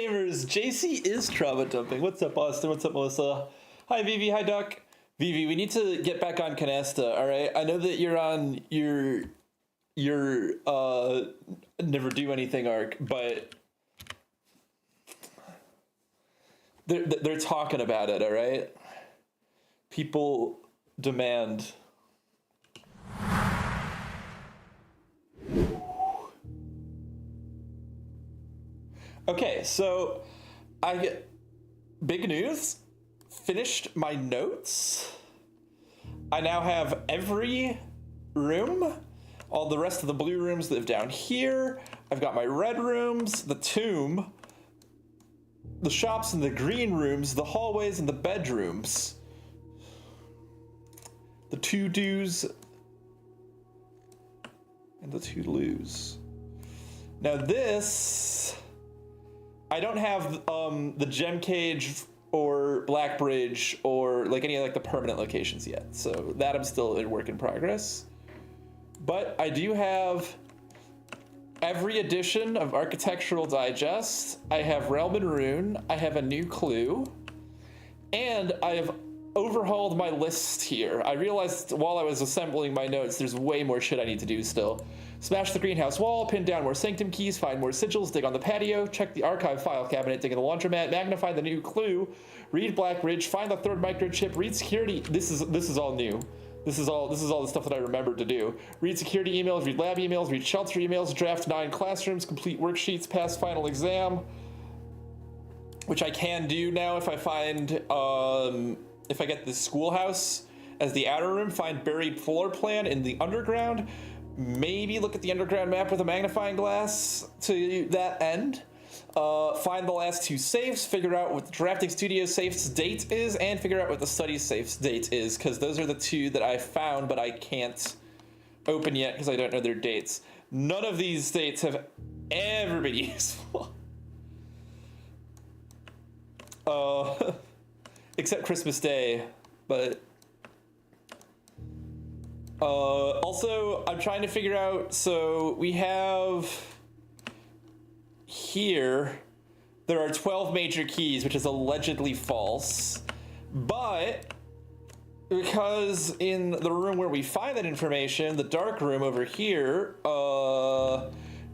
gamers? JC is trauma dumping. What's up, Austin? What's up, Melissa? Hi, Vivi. Hi, Duck. Vivi, we need to get back on Canasta, all right? I know that you're on your never do anything arc, but they're talking about it, all right? People demand. Okay, so I get big news. Finished my notes. I now have every room. All the rest of the blue rooms live down here. I've got my red rooms, the tomb, the shops and the green rooms, the hallways and the bedrooms. The to-dos and the to-los. Now this, I don't have the gem cage or Black Bridge or like any of like the permanent locations yet. So that I'm still in work in progress. But I do have every edition of Architectural Digest. I have Realm and Rune. I have a new clue. And I have overhauled my list here. I realized while I was assembling my notes, there's way more shit I need to do still. Smash the greenhouse wall, pin down more sanctum keys, find more sigils, dig on the patio, check the archive file cabinet, dig in the laundromat, magnify the new clue, read Black Ridge, find the third microchip, read security. This is all new. This is all the stuff that I remembered to do. Read security emails, read lab emails, read shelter emails, draft 9 classrooms, complete worksheets, pass final exam, which I can do now if I find, if I get the schoolhouse as the outer room, find buried floor plan in the underground, maybe look at the underground map with a magnifying glass to that end. Find the last 2 safes, figure out what the drafting studio safe's date is, and figure out what the study safe's date is, because those are the 2 that I found, but I can't open yet because I don't know their dates. None of these dates have ever been useful. Except Christmas Day, but... also, I'm trying to figure out, so we have... Here, there are 12 major keys, which is allegedly false, but because in the room where we find that information, the dark room over here,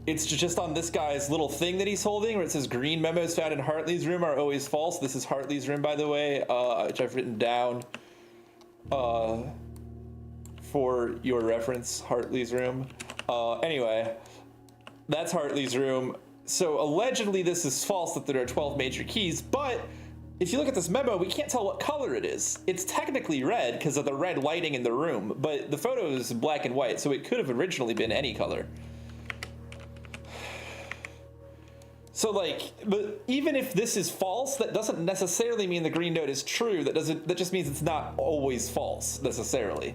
it's just on this guy's little thing that he's holding where it says green memos found in Hartley's room are always false. This is Hartley's room, by the way, which I've written down for your reference, Hartley's room. Anyway, that's Hartley's room. So allegedly this is false that there are 12 major keys, but if you look at this memo, we can't tell what color it is. It's technically red because of the red lighting in the room, but the photo is black and white, so it could have originally been any color. So like, but even if this is false, that doesn't necessarily mean the green note is true. That just means it's not always false necessarily.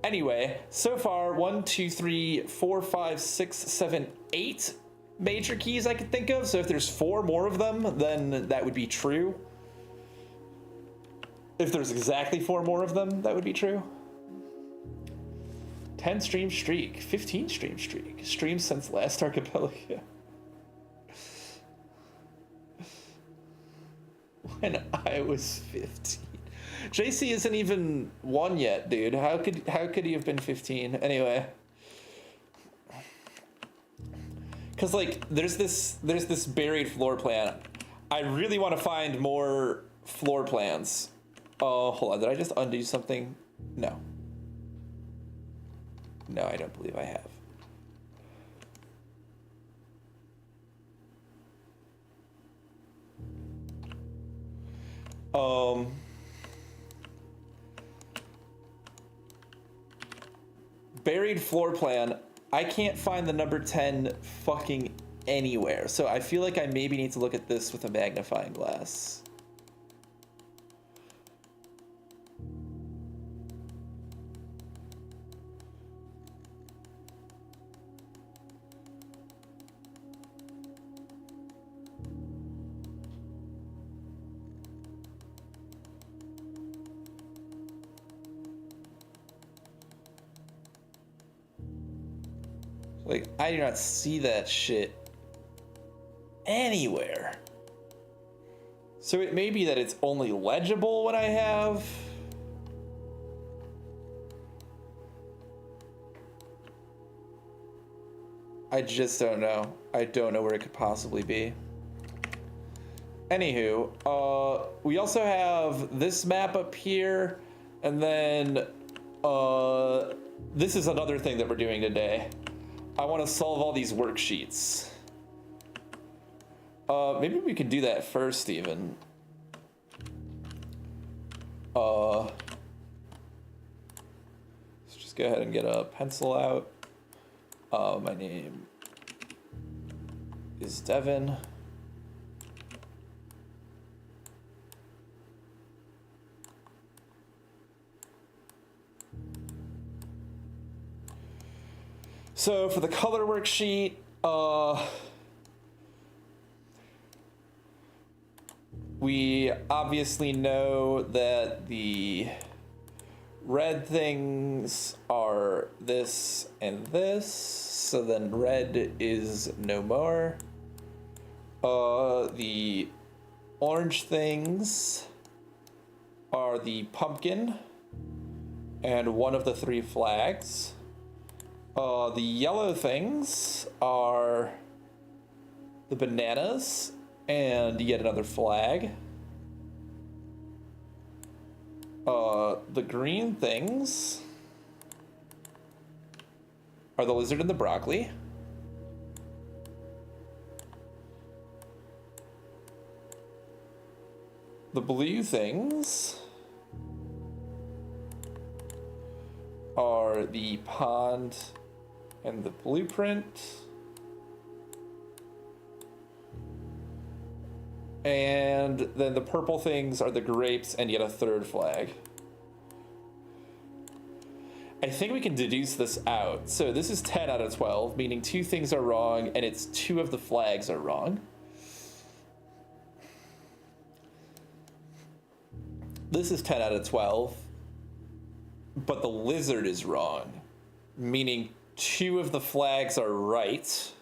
Anyway, so far, 1, 2, 3, 4, 5, 6, 7, 8 major keys I could think of. So if there's 4 more of them, then that would be true. If there's exactly 4 more of them, that would be true. 10 stream streak, 15 stream streak. Streams since last archipelago. When I was 15. JC isn't even 1 yet, dude. How could he have been 15? Anyway. Cause like there's this buried floor plan. I really want to find more floor plans. Oh, hold on. Did I just undo something? No. No, I don't believe I have. Buried floor plan. I can't find the number 10 fucking anywhere. So I feel like I maybe need to look at this with a magnifying glass. Like, I do not see that shit. anywhere. So it may be that it's only legible when I have... I just don't know. I don't know where it could possibly be. Anywho, we also have this map up here, and then this is another thing that we're doing today. I want to solve all these worksheets. Maybe we could do that first, even. Let's just go ahead and get a pencil out. My name is Devin. So for the color worksheet, we obviously know that the red things are this and this, so then red is no more. The orange things are the pumpkin and one of the 3 flags. The yellow things are the bananas and yet another flag. The green things are the lizard and the broccoli. The blue things are the pond and the blueprint. And then the purple things are the grapes and yet a 3rd flag. I think we can deduce this out. So this is 10 out of 12, meaning 2 things are wrong, and it's 2 of the flags are wrong. This is 10 out of 12, but the lizard is wrong, meaning 2 of the flags are right.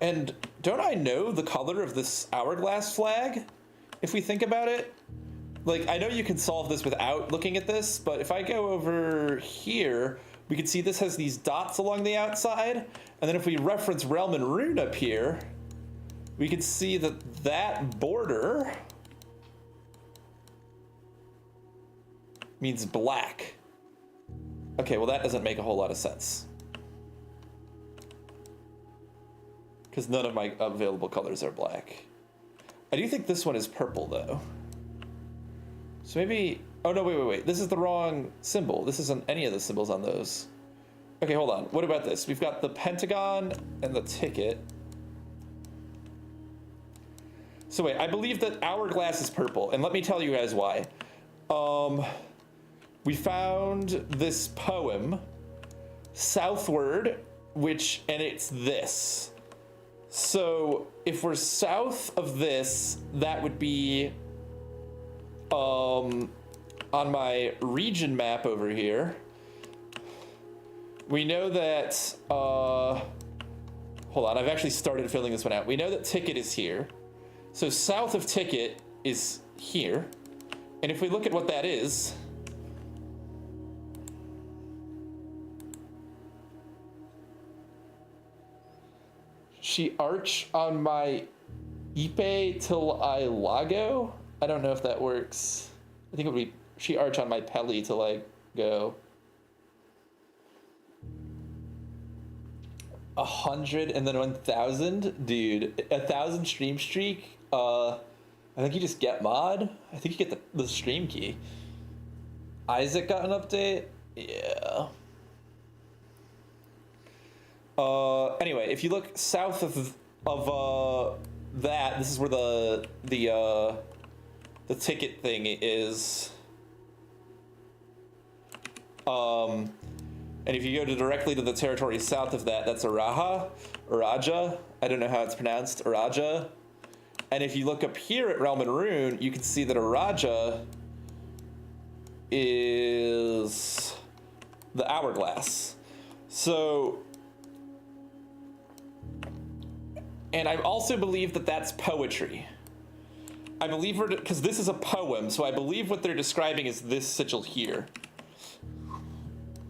And don't I know the color of this hourglass flag, if we think about it? Like, I know you can solve this without looking at this, but if I go over here, we can see this has these dots along the outside. And then if we reference Realm and Rune up here, we can see that that border means black. Okay, well that doesn't make a whole lot of sense, because none of my available colors are black. I do think this one is purple though. So maybe, oh no, wait. This is the wrong symbol. This isn't any of the symbols on those. Okay, hold on. What about this? We've got the pentagon and the ticket. So wait, I believe that hourglass is purple, and let me tell you guys why. We found this poem, Southward, and it's this. So if we're south of this, that would be on my region map over here. We know that, hold on, I've actually started filling this one out. We know that ticket is here. So south of ticket is here. And if we look at what that is, she arch on my Ipe till I lago. I don't know if that works. I think it would be she arch on my Peli till I go. 100 and then 1,000, dude. 1,000 stream streak. I think you just get mod. I think you get the stream key. Isaac got an update. Yeah. Anyway, if you look south of that, this is where the ticket thing is. And if you go directly to the territory south of that, that's Araja. I don't know how it's pronounced, Araja. And if you look up here at Realm and Rune, you can see that Araja is the hourglass. So, and I also believe that that's poetry. I believe because this is a poem, so I believe what they're describing is this sigil here,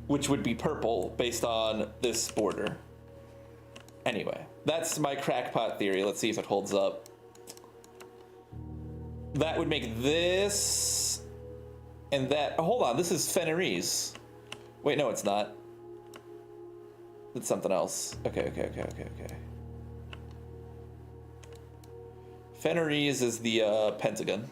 which would be purple based on this border. Anyway, that's my crackpot theory. Let's see if it holds up. That would make this and that. Oh, hold on, this is Fenris. Wait, no, it's not. It's something else. Okay. Fenris is the pentagon.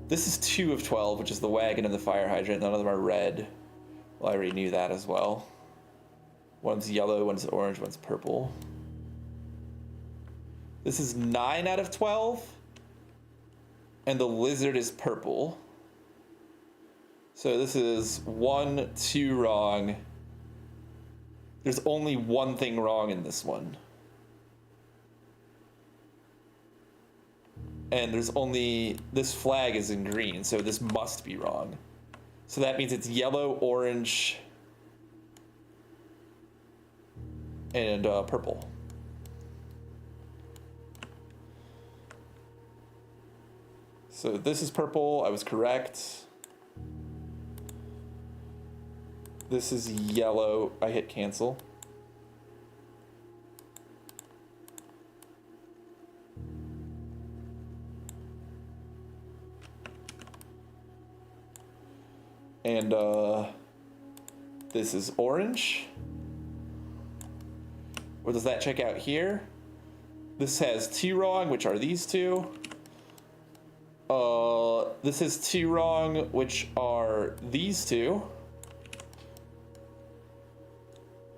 This is 2 of 12, which is the wagon and the fire hydrant. None of them are red. Well, I already knew that as well. One's yellow, one's orange, one's purple. This is 9 out of 12. And the lizard is purple. So this is 1, 2 wrong. There's only one thing wrong in this one. And there's only, this flag is in green, so this must be wrong. So that means it's yellow, orange, and purple. So this is purple, I was correct. This is yellow, I hit cancel. And this is orange. What does that check out here? This has 2 wrong, which are these two. This is 2 wrong, which are these two.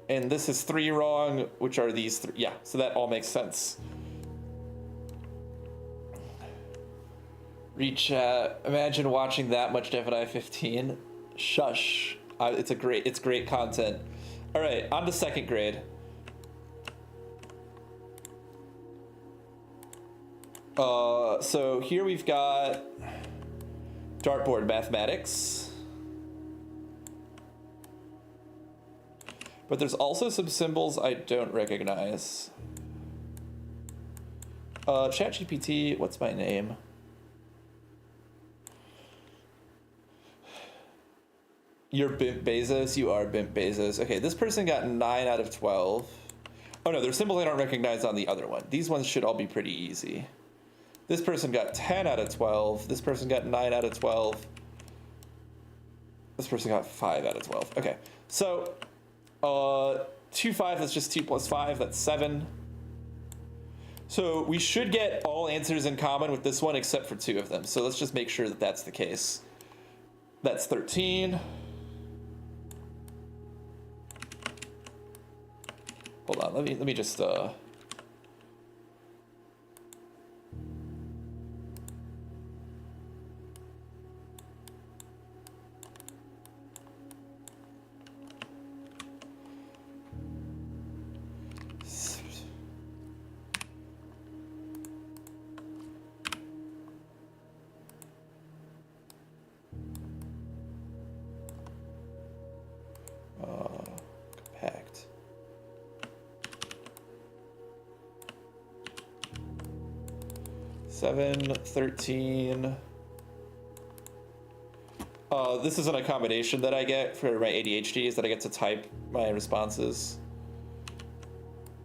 And this is 3 wrong, which are these 3. Yeah, so that all makes sense. Reach, imagine watching that much Gemini 15. Shush. It's great content. All right, on to 2nd grade. So here we've got dartboard mathematics. But there's also some symbols I don't recognize. ChatGPT, what's my name? You're Bimp Bezos? You are Bimp Bezos. Okay, this person got 9 out of 12. Oh no, there's symbols I don't recognize on the other one. These ones should all be pretty easy. This person got 10 out of 12. This person got 9 out of 12. This person got 5 out of 12. Okay, so 2, 5, that's just 2 plus 5, that's 7. So we should get all answers in common with this one except for 2 of them. So let's just make sure that that's the case. That's 13. Hold on, let me just compact. Seven, 13. This is an accommodation that I get for my ADHD, is that I get to type my responses.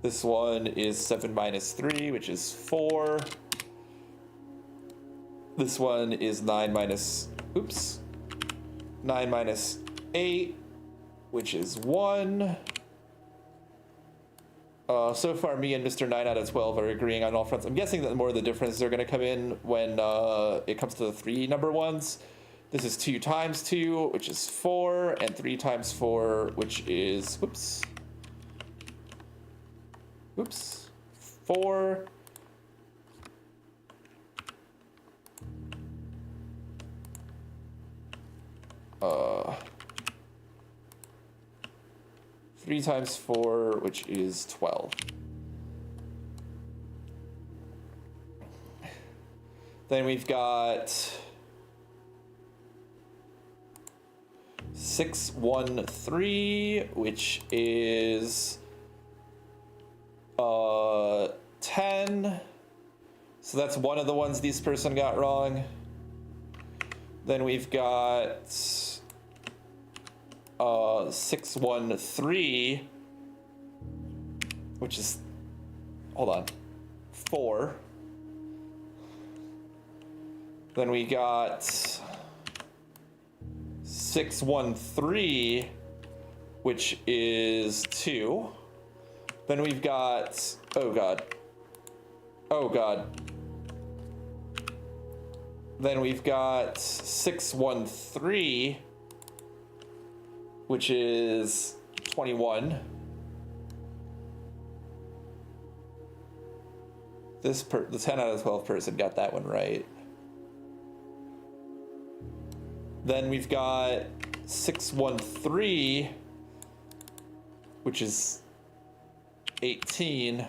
This one is 7 minus 3, which is 4. This one is 9 minus 8, which is 1. So far, me and Mr. 9 out of 12 are agreeing on all fronts. I'm guessing that more of the differences are going to come in when it comes to the 3 number ones. This is 2 times 2, which is 4, and 3 times 4, which is, 4. Three times 4, which is 12. Then we've got 613, which is 10. So that's one of the ones this person got wrong. Then we've got 613, which is, hold on, 4. Then we got 613, which is 2. Then we've got, oh god. Then we've got 613, which is 21. The 10 out of 12 person got that one right. Then we've got 613, which is 18.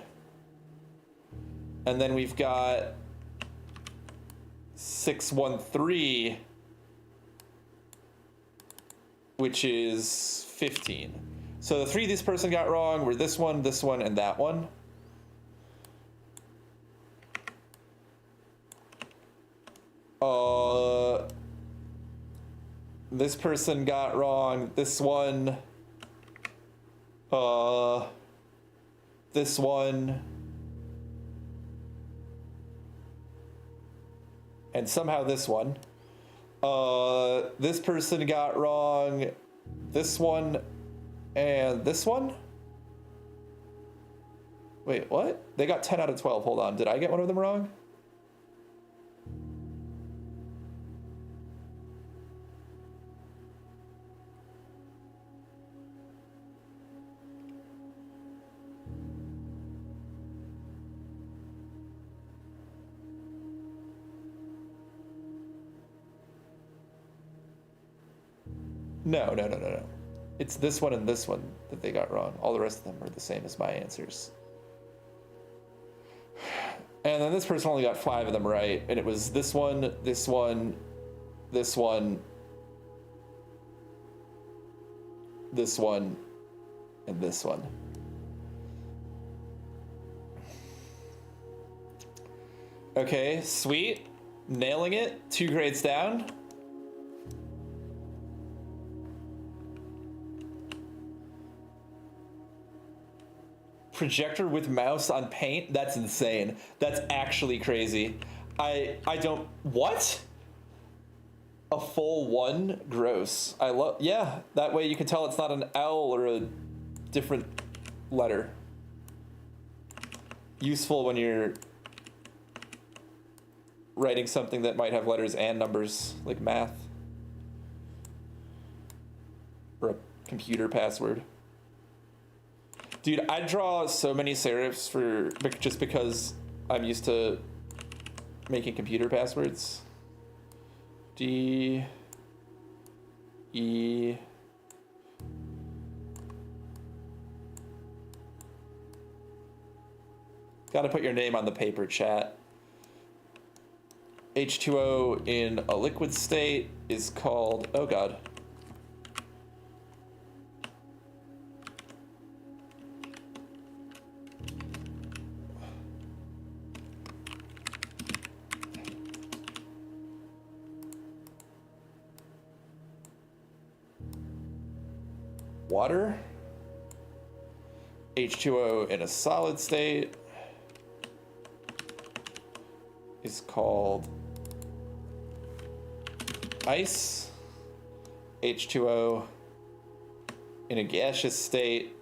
And then we've got 613, which is 15. So the 3 this person got wrong were this one, and that one. This person got wrong this one, this one, and somehow this one. This person got wrong this one and this one. Wait, what? They got 10 out of 12. Hold on. Did I get one of them wrong? No. It's this one and this one that they got wrong. All the rest of them are the same as my answers. And then this person only got 5 of them right, and it was this one, this one, this one, this one, and this one. Okay, sweet. Nailing it. 2 grades down. Projector with mouse on paint? That's insane. That's actually crazy. I don't, what? A full 1? Gross. I love, yeah, that way you can tell it's not an L or a different letter. Useful when you're writing something that might have letters and numbers, like math. Or a computer password. Dude, I draw so many serifs just because I'm used to making computer passwords. D, E, gotta put your name on the paper, chat. H2O in a liquid state is called, oh god. Water. H2O in a solid state is called ice. H2O in a gaseous state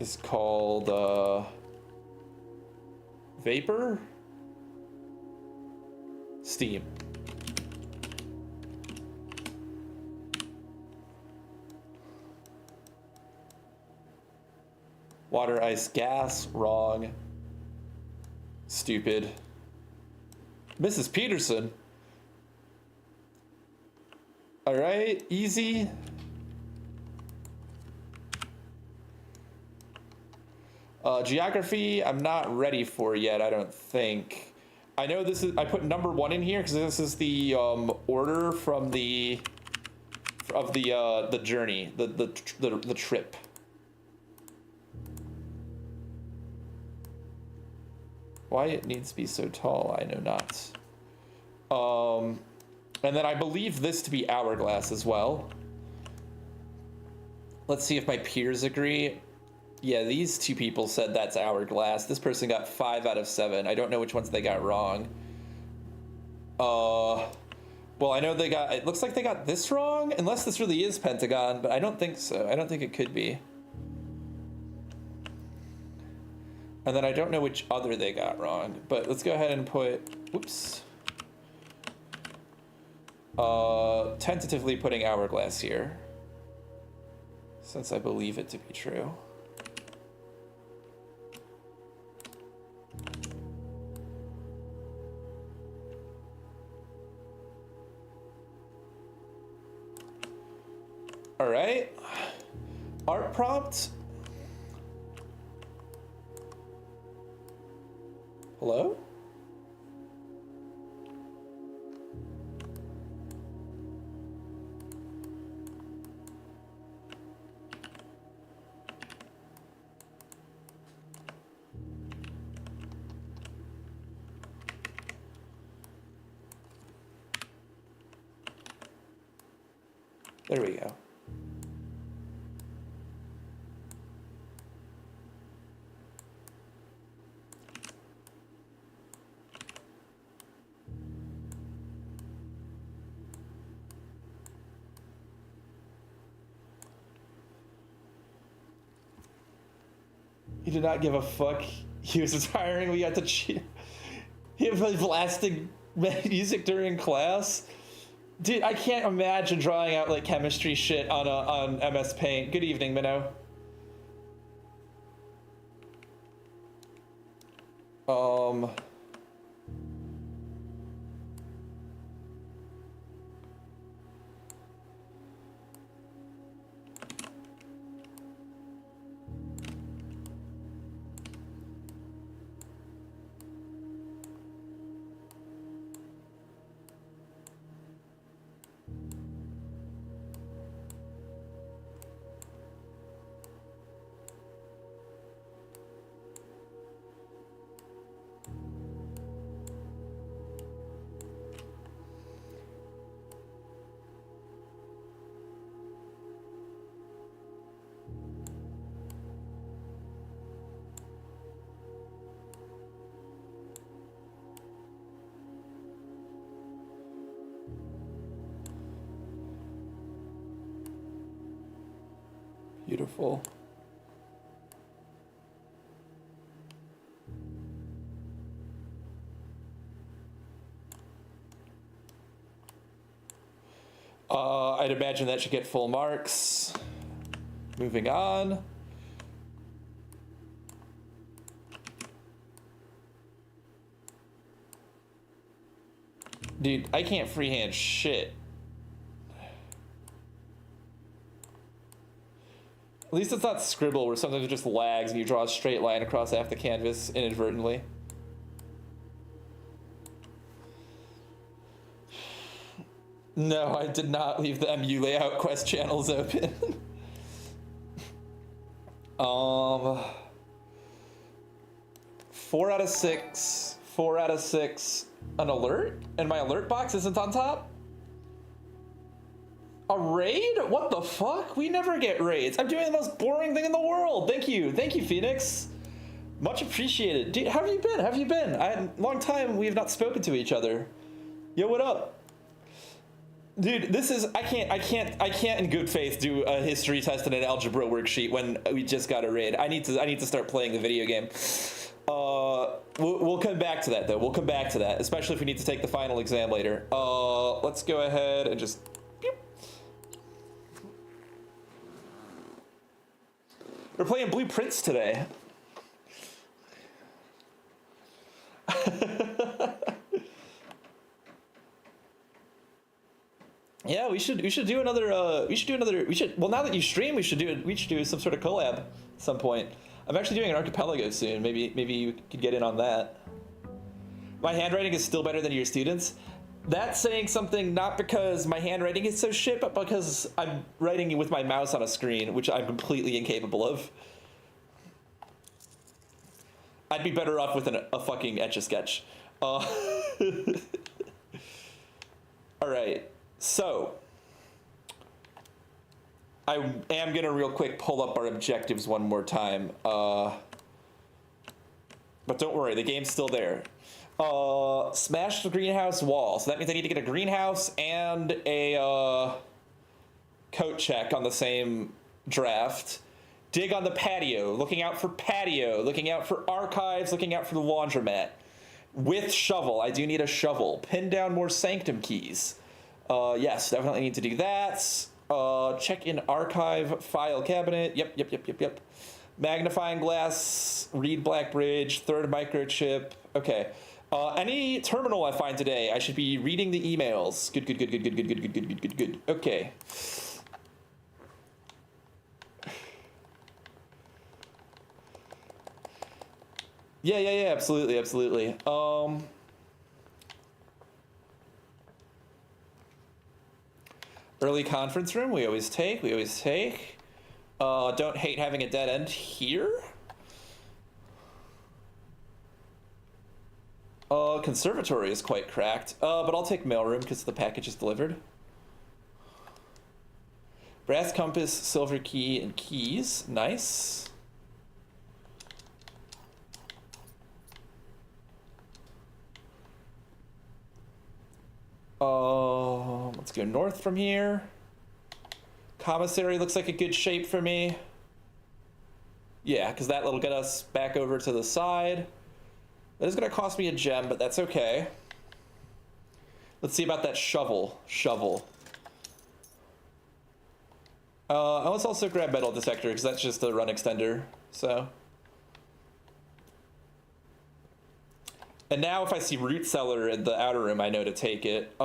is called vapor. Steam. Water, ice, gas, wrong. Stupid. Mrs. Peterson. All right, easy. Geography, I'm not ready for yet, I don't think. I know this is, I put number 1 in here because this is the order from the journey, the trip. Why it needs to be so tall, I know not. And then I believe this to be hourglass as well. Let's see if my peers agree. Yeah, these 2 people said that's hourglass. This person got 5 out of 7. I don't know which ones they got wrong. Well, I know they got, it looks like they got this wrong, unless this really is pentagon, but I don't think so. I don't think it could be. And then I don't know which other they got wrong, but let's go ahead and put, whoops. Tentatively putting hourglass here, since I believe it to be true. All right, art prompt. Hello? There we go. He did not give a fuck. He was retiring. We got to cheat. He was blasting music during class. Dude, I can't imagine drawing out like chemistry shit on MS Paint. Good evening, Minnow. Beautiful. I'd imagine that should get full marks. Moving on. Dude, I can't freehand shit. At least it's not Scribble, where sometimes it just lags and you draw a straight line across half the canvas inadvertently. No, I did not leave the MU layout quest channels open. 4 out of 6, 4 out of 6. An alert? And my alert box isn't on top? A raid? What the fuck? We never get raids. I'm doing the most boring thing in the world. Thank you, Phoenix. Much appreciated. Dude, how have you been? How have you been? Long time we have not spoken to each other. Yo, what up? Dude, this is, I can't in good faith do a history test and an algebra worksheet when we just got a raid. I need to start playing the video game. We'll come back to that though. We'll come back to that, especially if we need to take the final exam later. Let's go ahead and just. We're playing Blueprints today. Yeah, we should do another. Well, now that you stream, we should do some sort of collab at some point. I'm actually doing an archipelago soon. Maybe you could get in on that. My handwriting is still better than your students. That's saying something not because my handwriting is so shit, but because I'm writing with my mouse on a screen, which I'm completely incapable of. I'd be better off with a fucking Etch-a-Sketch. All right, so I am gonna real quick pull up our objectives one more time. But don't worry, the game's still there. Smash the greenhouse wall. So that means I need to get a greenhouse and a coat check on the same draft. Dig on the patio, looking out for patio, looking out for archives, looking out for the laundromat. With shovel, I do need a shovel. Pin down more sanctum keys. Yes, definitely need to do that. Check in archive file cabinet. Yep. Magnifying glass, read Blackbridge, third microchip. Okay. Any terminal I find today, I should be reading the emails. Good. Okay. Yeah, absolutely. Early conference room, we always take. Don't hate having a dead end here. Conservatory is quite cracked, but I'll take mailroom because the package is delivered. Brass compass, silver key, and keys. Nice. Let's go north from here. Commissary looks like a good shape for me. Yeah, because that'll get us back over to the side. That is going to cost me a gem, but that's okay. Let's see about that shovel. Let's also grab metal detector, because that's just a run extender, so. And now if I see root cellar in the outer room, I know to take it.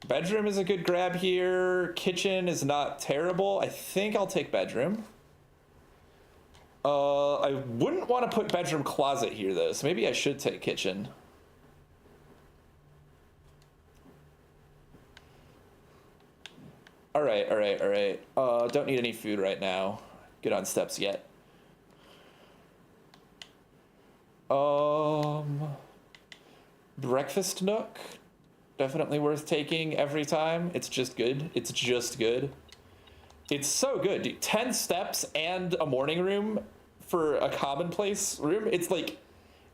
Bedroom is a good grab here. Kitchen is not terrible. I think I'll take bedroom. I wouldn't want to put bedroom closet here though, so maybe I should take kitchen. All right. Don't need any food right now. Good on steps yet. Breakfast nook, definitely worth taking every time. It's just good. It's so good, dude. 10 steps and a morning room for a commonplace room. It's like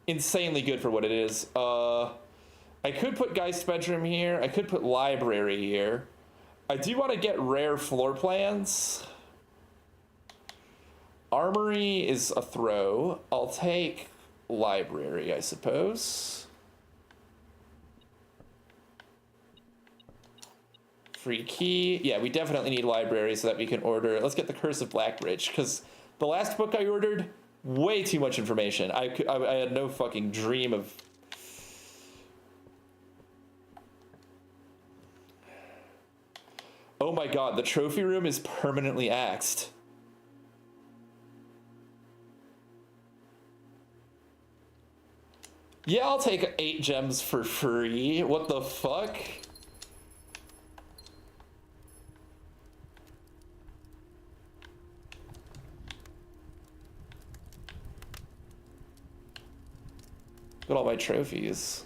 insanely good for what it is. I could put Geist bedroom here. I could put library here. I do want to get rare floor plans. Armory is a throw. I'll take library, I suppose. Free key. Yeah, we definitely need library so that we can order. Let's get the Curse of Blackbridge, because the last book I ordered, way too much information. I had no fucking dream of... Oh my god, the trophy room is permanently axed. Yeah, I'll take 8 gems for free. What the fuck? Look at all my trophies.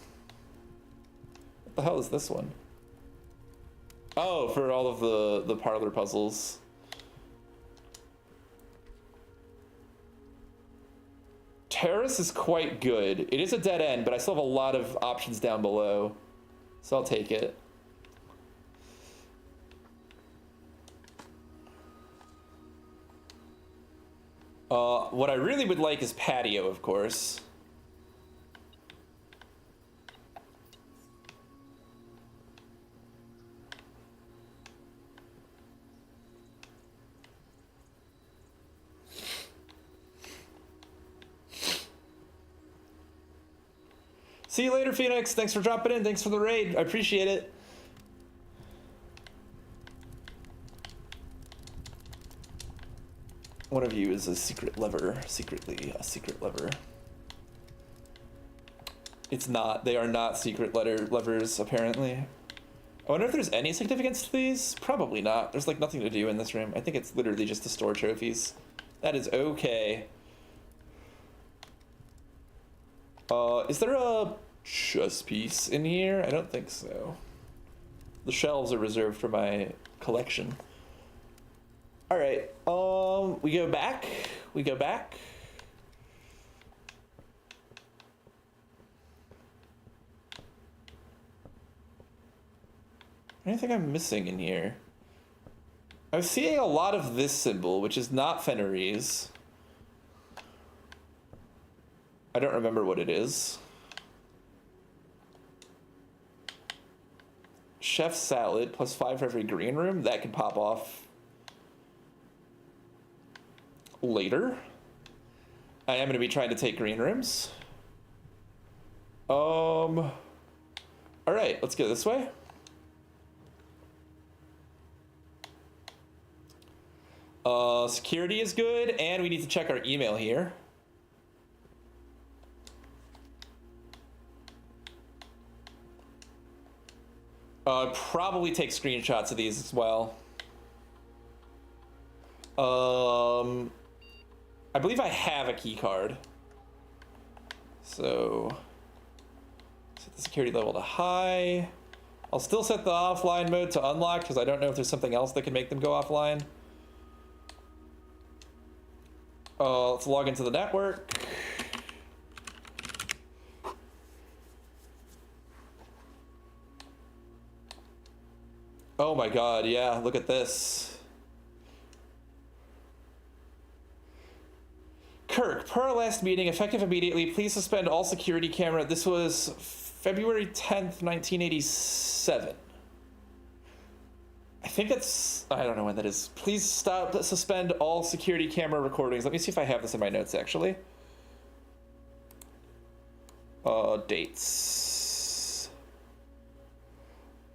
What the hell is this one? Oh, for all of the parlor puzzles. Terrace is quite good. It is a dead end, but I still have a lot of options down below. So I'll take it. What I really would like is patio, of course. See you later, Phoenix. Thanks for dropping in. Thanks for the raid. I appreciate it. One of you is a secret lover. Secretly a secret lover. It's not. They are not secret letter levers, apparently. I wonder if there's any significance to these? Probably not. There's like nothing to do in this room. I think it's literally just to store trophies. That is okay. Is there a chess piece in here? I don't think so. The shelves are reserved for my collection. All right, we go back. We go back. Anything I'm missing in here? I'm seeing a lot of this symbol, which is not Fenris. I don't remember what it is. Chef salad, +5 for every green room. That could pop off later. I am going to be trying to take green rooms. All right, let's go this way. Security is good, and we need to check our email here. Probably take screenshots of these as well. I believe I have a key card. So set the security level to high. I'll still set the offline mode to unlocked because I don't know if there's something else that can make them go offline. Let's log into the network. Oh my god, yeah, look at this. Kirk, per our last meeting, effective immediately, please suspend all security camera. This was February 10th, 1987. I think that's, I don't know when that is. Please suspend all security camera recordings. Let me see if I have this in my notes, actually. Dates.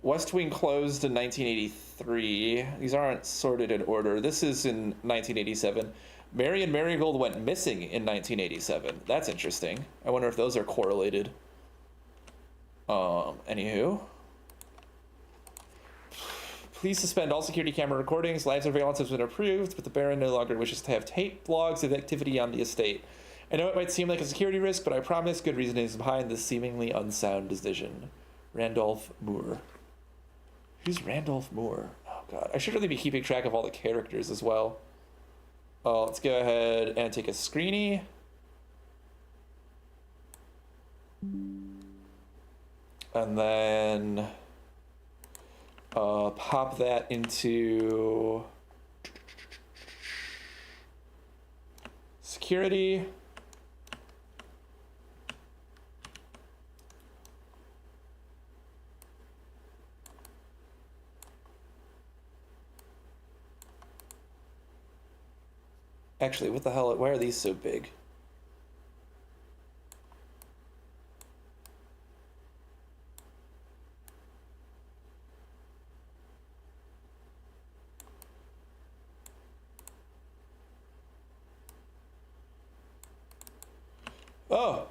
West Wing closed in 1983. These aren't sorted in order. This is in 1987. Mary and Marigold went missing in 1987. That's interesting. I wonder if those are correlated. Anywho. Please suspend all security camera recordings. Live surveillance has been approved, but the Baron no longer wishes to have tape logs of activity on the estate. I know it might seem like a security risk, but I promise good reasoning is behind this seemingly unsound decision. Randolph Moore. Who's Randolph Moore? Oh god, I should really be keeping track of all the characters as well. Let's go ahead and take a screeny. And then pop that into security. Actually, what the hell? Why are these so big? Oh,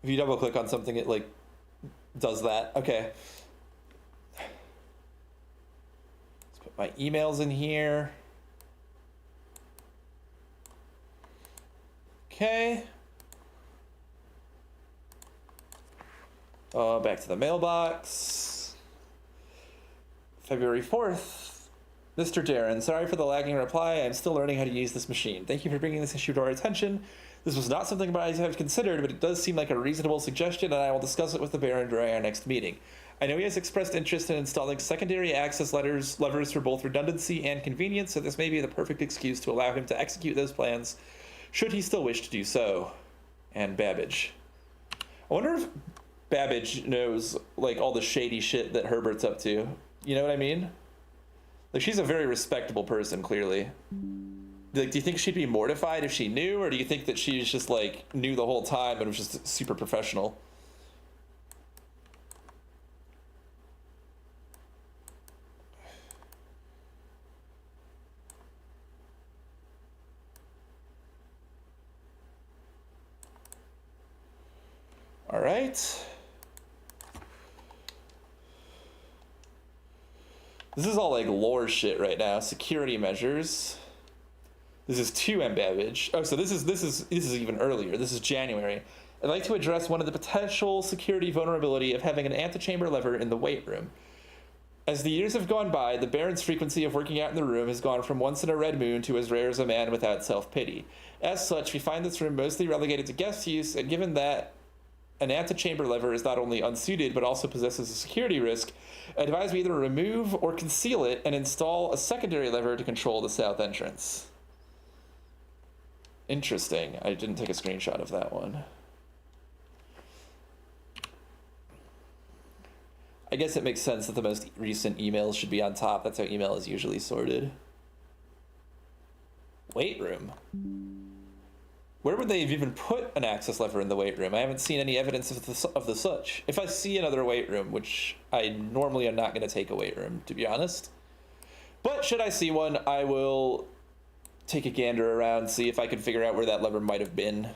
if you double click on something, it like does that. Okay. Let's put my emails in here. Okay. Back to the mailbox. February 4th. Mr. Darren, sorry for the lagging reply. I'm still learning how to use this machine. Thank you for bringing this issue to our attention. This was not something I have considered, but it does seem like a reasonable suggestion, and I will discuss it with the Baron during our next meeting. I know he has expressed interest in installing secondary access levers for both redundancy and convenience, so this may be the perfect excuse to allow him to execute those plans, should he still wish to do so. And Babbage. I wonder if Babbage knows, like, all the shady shit that Herbert's up to. You know what I mean? Like, she's a very respectable person, clearly. Like, do you think she'd be mortified if she knew, or do you think that she's just, like, knew the whole time and was just super professional? All right. This is all like lore shit right now. Security measures. This is 2M Babbage. Oh, so this is even earlier. This is January. I'd like to address one of the potential security vulnerability of having an antechamber lever in the weight room. As the years have gone by, the Baron's frequency of working out in the room has gone from once in a red moon to as rare as a man without self-pity. As such, we find this room mostly relegated to guest use, and given that an antechamber lever is not only unsuited but also possesses a security risk, I advise we either remove or conceal it and install a secondary lever to control the south entrance. Interesting. I didn't take a screenshot of that one. I guess it makes sense that the most recent emails should be on top. That's how email is usually sorted. Weight room. Where would they have even put an access lever in the weight room? I haven't seen any evidence of the such. If I see another weight room, which I normally am not going to take a weight room, to be honest. But should I see one, I will take a gander around, see if I can figure out where that lever might have been.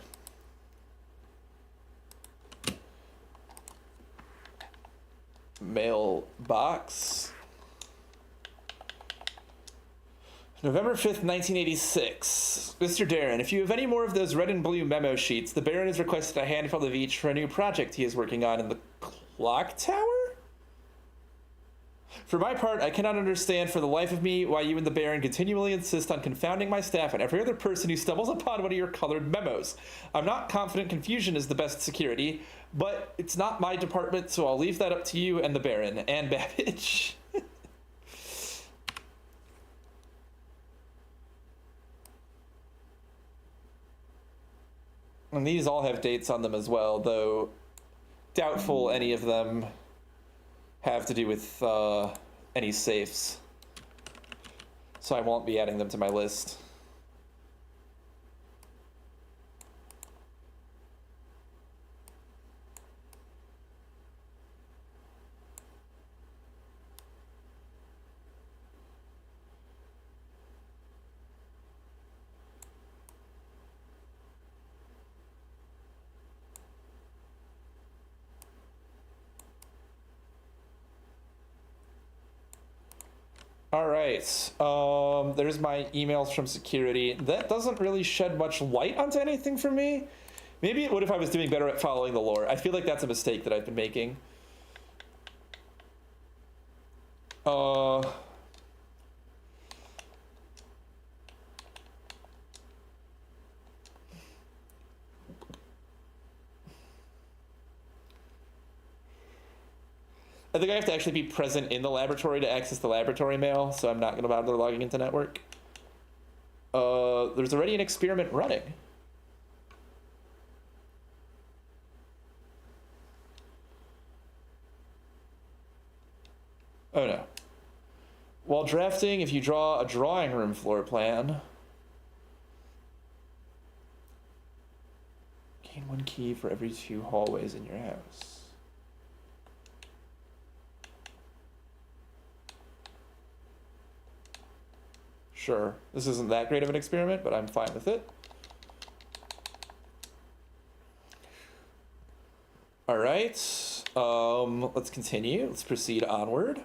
Mailbox. November 5th, 1986. Mr. Darren, if you have any more of those red and blue memo sheets, the Baron has requested a handful of each for a new project he is working on in the clock tower? For my part, I cannot understand for the life of me why you and the Baron continually insist on confounding my staff and every other person who stumbles upon one of your colored memos. I'm not confident confusion is the best security, but it's not my department, so I'll leave that up to you and the Baron, and Babbage. And these all have dates on them as well, though doubtful any of them have to do with any safes. So I won't be adding them to my list. All right, there's my emails from security. That doesn't really shed much light onto anything for me. Maybe it would if I was doing better at following the lore. I feel like that's a mistake that I've been making. I think I have to actually be present in the laboratory to access the laboratory mail, so I'm not going to bother logging into network. There's already an experiment running. Oh no. While drafting, if you draw a drawing room floor plan, gain 1 key for every 2 hallways in your house. Sure, this isn't that great of an experiment, but I'm fine with it. All right, let's continue. Let's proceed onward.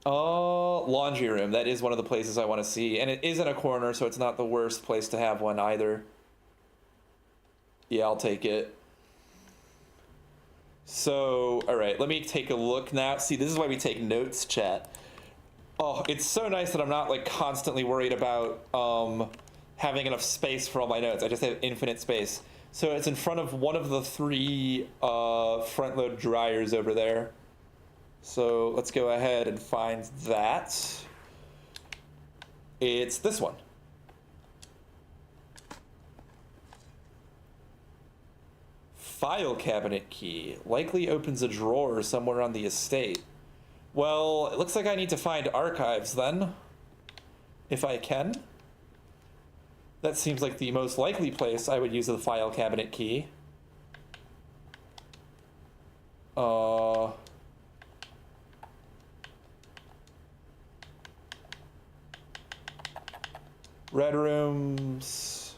Laundry room. That is one of the places I want to see, and it is in a corner, so it's not the worst place to have one either. Yeah, I'll take it. So, all right, let me take a look now. See, this is why we take notes, chat. Oh, it's so nice that I'm not like constantly worried about having enough space for all my notes. I just have infinite space. So it's in front of one of the 3 front load dryers over there. So let's go ahead and find that. It's this one. File cabinet key. Likely opens a drawer somewhere on the estate. Well, it looks like I need to find archives then, if I can. That seems like the most likely place I would use the file cabinet key. Red rooms.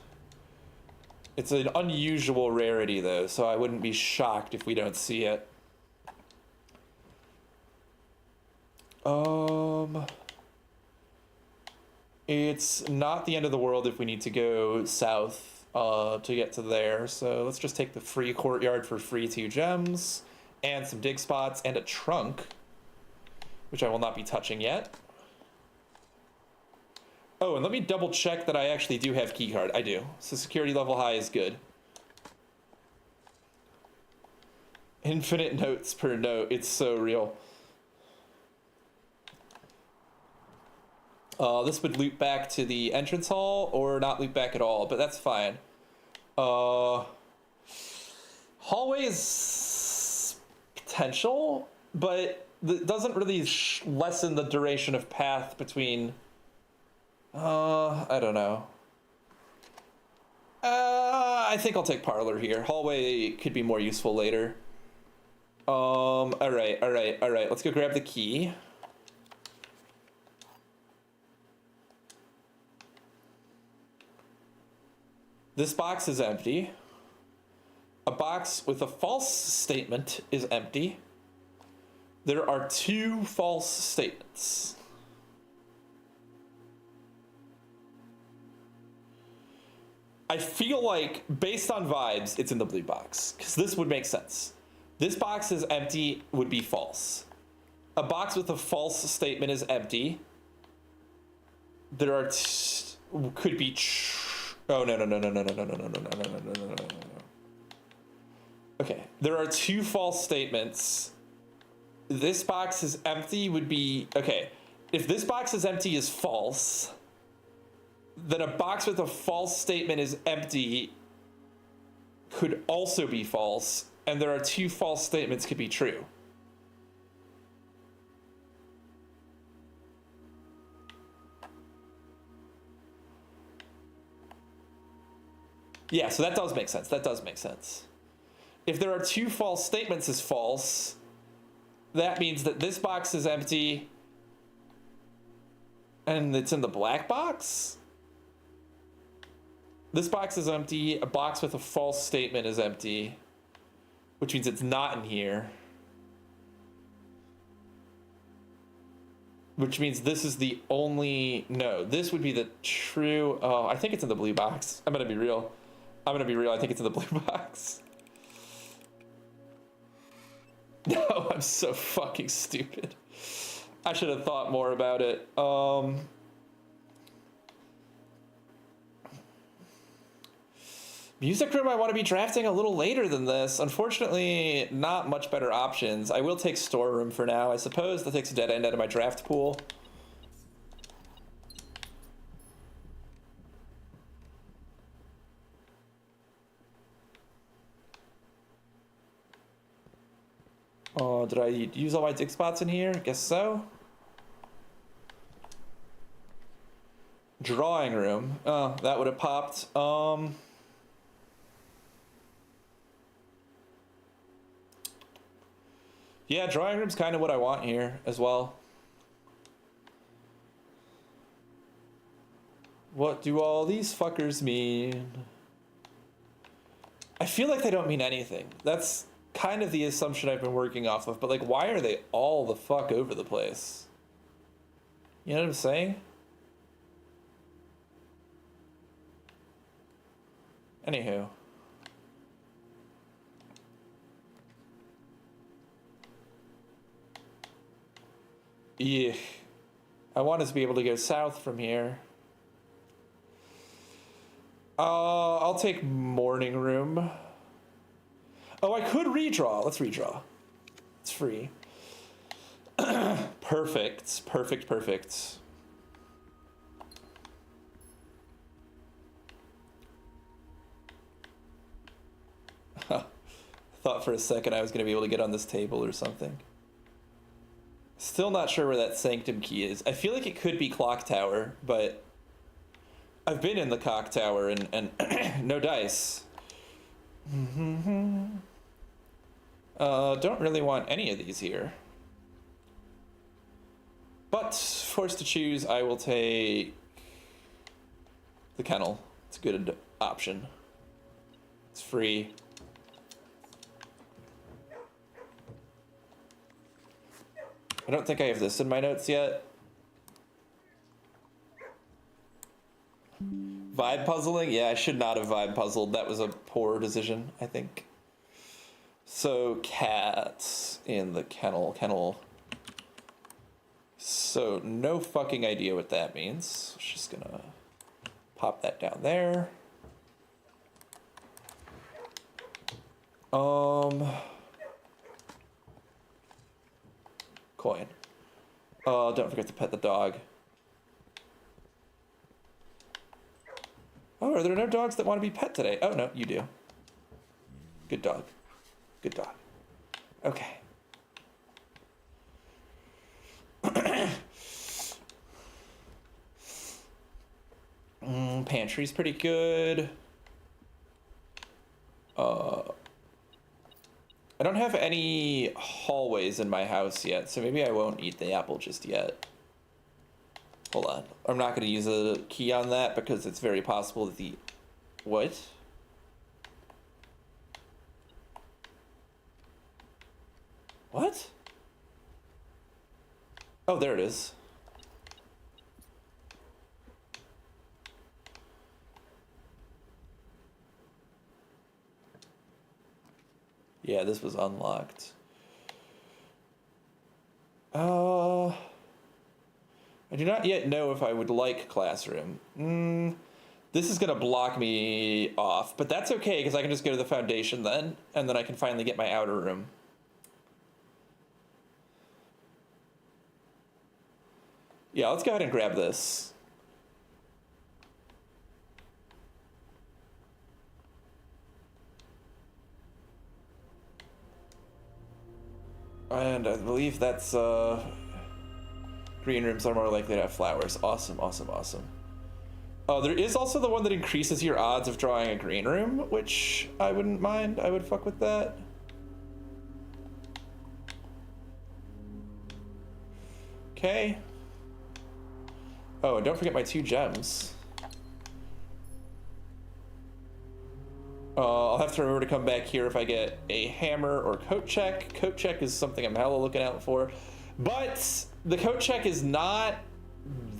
It's an unusual rarity, though, so I wouldn't be shocked if we don't see it. It's not the end of the world if we need to go south to get to there. So let's just take the free courtyard for free 2 gems and some dig spots and a trunk, which I will not be touching yet. Oh, and let me double check that I actually do have keycard. I do. So security level high is good. Infinite notes per note. It's so real. This would loop back to the entrance hall or not loop back at all, but that's fine. Hallway is potential, but it doesn't really lessen the duration of path between... I don't know. I think I'll take parlor here. Hallway could be more useful later. All right. Let's go grab the key. This box is empty. A box with a false statement is empty. There are 2 false statements. I feel like, based on vibes, it's in the blue box, because this would make sense. This box is empty would be false. A box with a false statement is empty. There are could be oh no. Okay, there are 2 false statements. This box is empty would be okay. If this box is empty is false, then a box with a false statement is empty could also be false, and there are 2 false statements could be true. Yeah, so that does make sense. That does make sense. If there are 2 false statements is false, that means that this box is empty and it's in the black box? This box is empty. A box with a false statement is empty, which means it's not in here. Which means this is the only... No, this would be the true... Oh, I think it's in the blue box. I'm going to be real. I think it's in the blue box. No, I'm so fucking stupid. I should have thought more about it. Music room, I want to be drafting a little later than this. Unfortunately, not much better options. I will take storeroom for now, I suppose. That takes a dead end out of my draft pool. Oh, did I use all my dig spots in here? Guess so. Drawing room. Oh, that would have popped. Yeah, drawing room's kind of what I want here as well. What do all these fuckers mean? I feel like they don't mean anything. That's kind of the assumption I've been working off of, but like, why are they all the fuck over the place? You know what I'm saying? Anywho. Yeah. I want us to be able to go south from here. I'll take morning room. Oh, I could redraw. Let's redraw. It's free. Perfect. Thought for a second I was going to be able to get on this table or something. Still not sure where that sanctum key is. I feel like it could be clock tower, but I've been in the clock tower and no dice. Don't really want any of these here. But forced to choose, I will take the kennel. It's a good option. It's free. I don't think I have this in my notes yet. Vibe puzzling? Yeah, I should not have vibe puzzled. That was a poor decision, I think. So, cats in the kennel. So, no fucking idea what that means. Just gonna pop that down there. Coin. Oh, don't forget to pet the dog. Oh, are there no dogs that want to be pet today? Oh, no, you do. Good dog. Good dog. Okay. Pantry's pretty good. I don't have any hallways in my house yet, so maybe I won't eat the apple just yet. Hold on. I'm not going to use a key on that because it's very possible that the... What? What? Oh, there it is. Yeah, this was unlocked. I do not yet know if I would like Classroom. This is gonna block me off, but that's okay because I can just go to the foundation then, and then I can finally get my outer room. Yeah, let's go ahead and grab this. And I believe that's, green rooms are more likely to have flowers. Awesome, awesome, awesome. Oh, there is also the one that increases your odds of drawing a green room, which I wouldn't mind. I would fuck with that. Okay. Oh, and don't forget my 2 gems. I'll have to remember to come back here if I get a hammer or coat check. Coat check is something I'm hella looking out for. But the coat check is not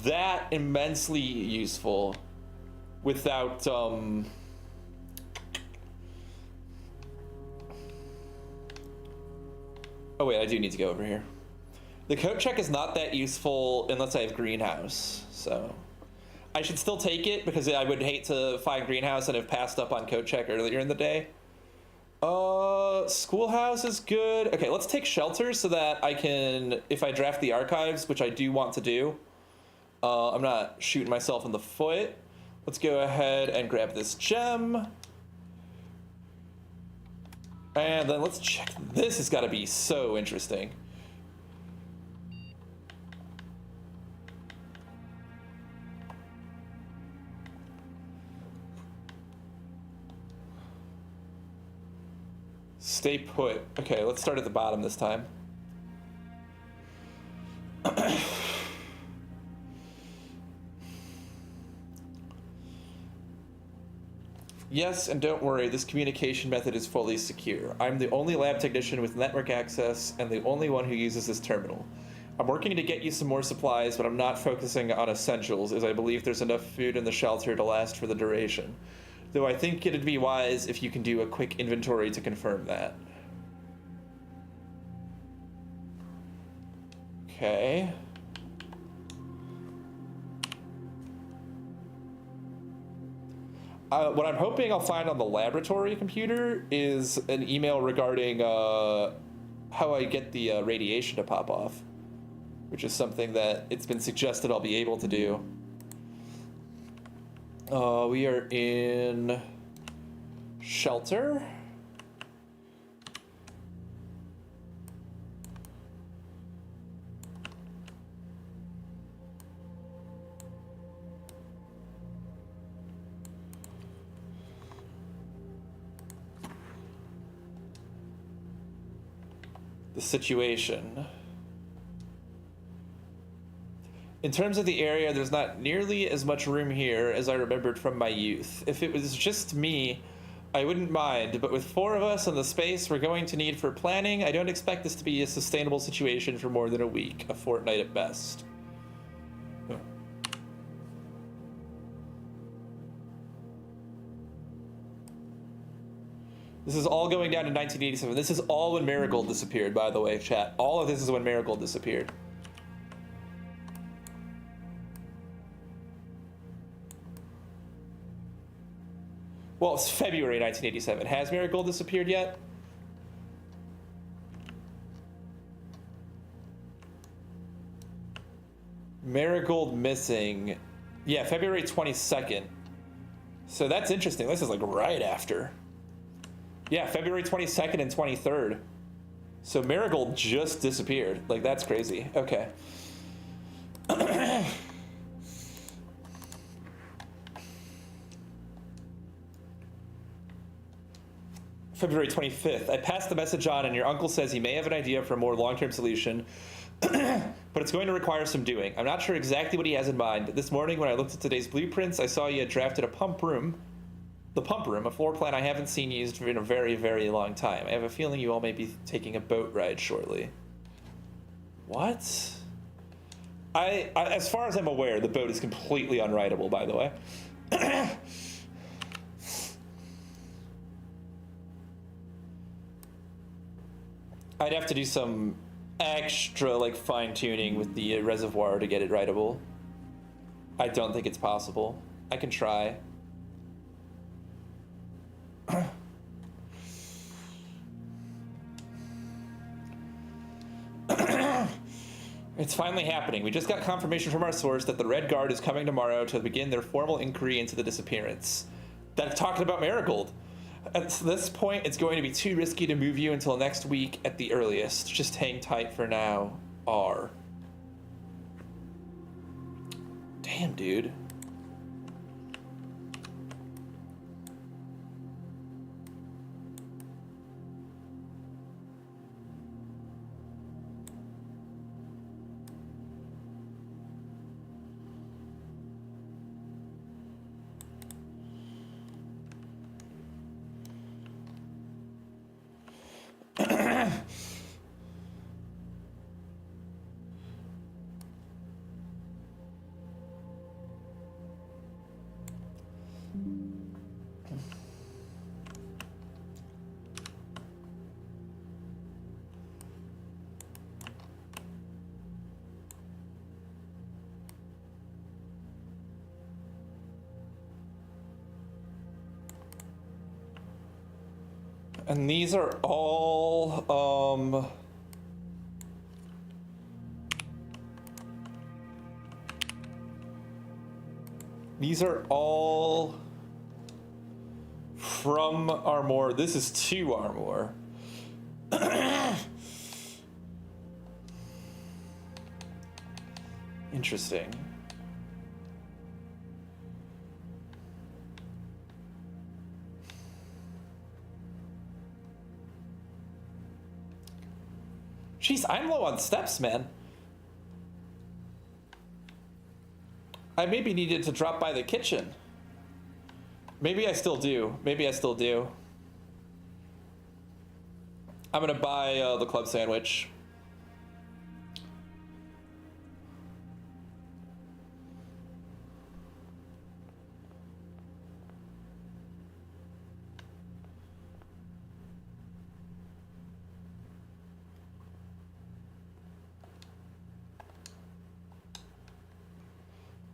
that immensely useful without, Oh wait, I do need to go over here. The coat check is not that useful unless I have greenhouse, so... I should still take it because I would hate to find greenhouse and have passed up on coat check earlier in the day. Schoolhouse is good. Okay, let's take shelter so that I can, if I draft the archives, which I do want to do, I'm not shooting myself in the foot. Let's go ahead and grab this gem. And then let's check. This has got to be so interesting. Stay put. Okay, let's start at the bottom this time. Yes, and don't worry, this communication method is fully secure. I'm the only lab technician with network access and the only one who uses this terminal. I'm working to get you some more supplies, but I'm not focusing on essentials, as I believe there's enough food in the shelter to last for the duration. Though I think it'd be wise if you can do a quick inventory to confirm that. Okay. What I'm hoping I'll find on the laboratory computer is an email regarding how I get the radiation to pop off, which is something that it's been suggested I'll be able to do. We are in shelter. The situation. In terms of the area, there's not nearly as much room here as I remembered from my youth. If it was just me, I wouldn't mind, but with 4 of us and the space we're going to need for planning, I don't expect this to be a sustainable situation for more than a week, a fortnight at best. This is all going down to 1987. This is all when Marigold disappeared, by the way, chat. All of this is when Marigold disappeared. Well, it's February 1987. Has Marigold disappeared yet? Marigold missing. Yeah, February 22nd. So that's interesting. This is like right after. Yeah, February 22nd and 23rd. So Marigold just disappeared. Like, that's crazy. Okay. February 25th. I passed the message on, and your uncle says he may have an idea for a more long-term solution, but it's going to require some doing. I'm not sure exactly what he has in mind, but this morning when I looked at today's blueprints, I saw you had drafted a pump room. The pump room, a floor plan I haven't seen used in a very, very long time. I have a feeling you all may be taking a boat ride shortly. What? I as far as I'm aware, the boat is completely unrideable, by the way. I'd have to do some extra, like, fine-tuning with the reservoir to get it rideable. I don't think it's possible. I can try. It's finally happening. We just got confirmation from our source that the Red Guard is coming tomorrow to begin their formal inquiry into the disappearance. That's talking about Marigold. At this point, it's going to be too risky to move you until next week at the earliest. Just hang tight for now. R. Damn, dude. And these are all, these are all from Armor. This is to Armor. Interesting. Jeez, I'm low on steps, man. I maybe needed to drop by the kitchen. Maybe I still do. Maybe I still do. I'm gonna buy the club sandwich.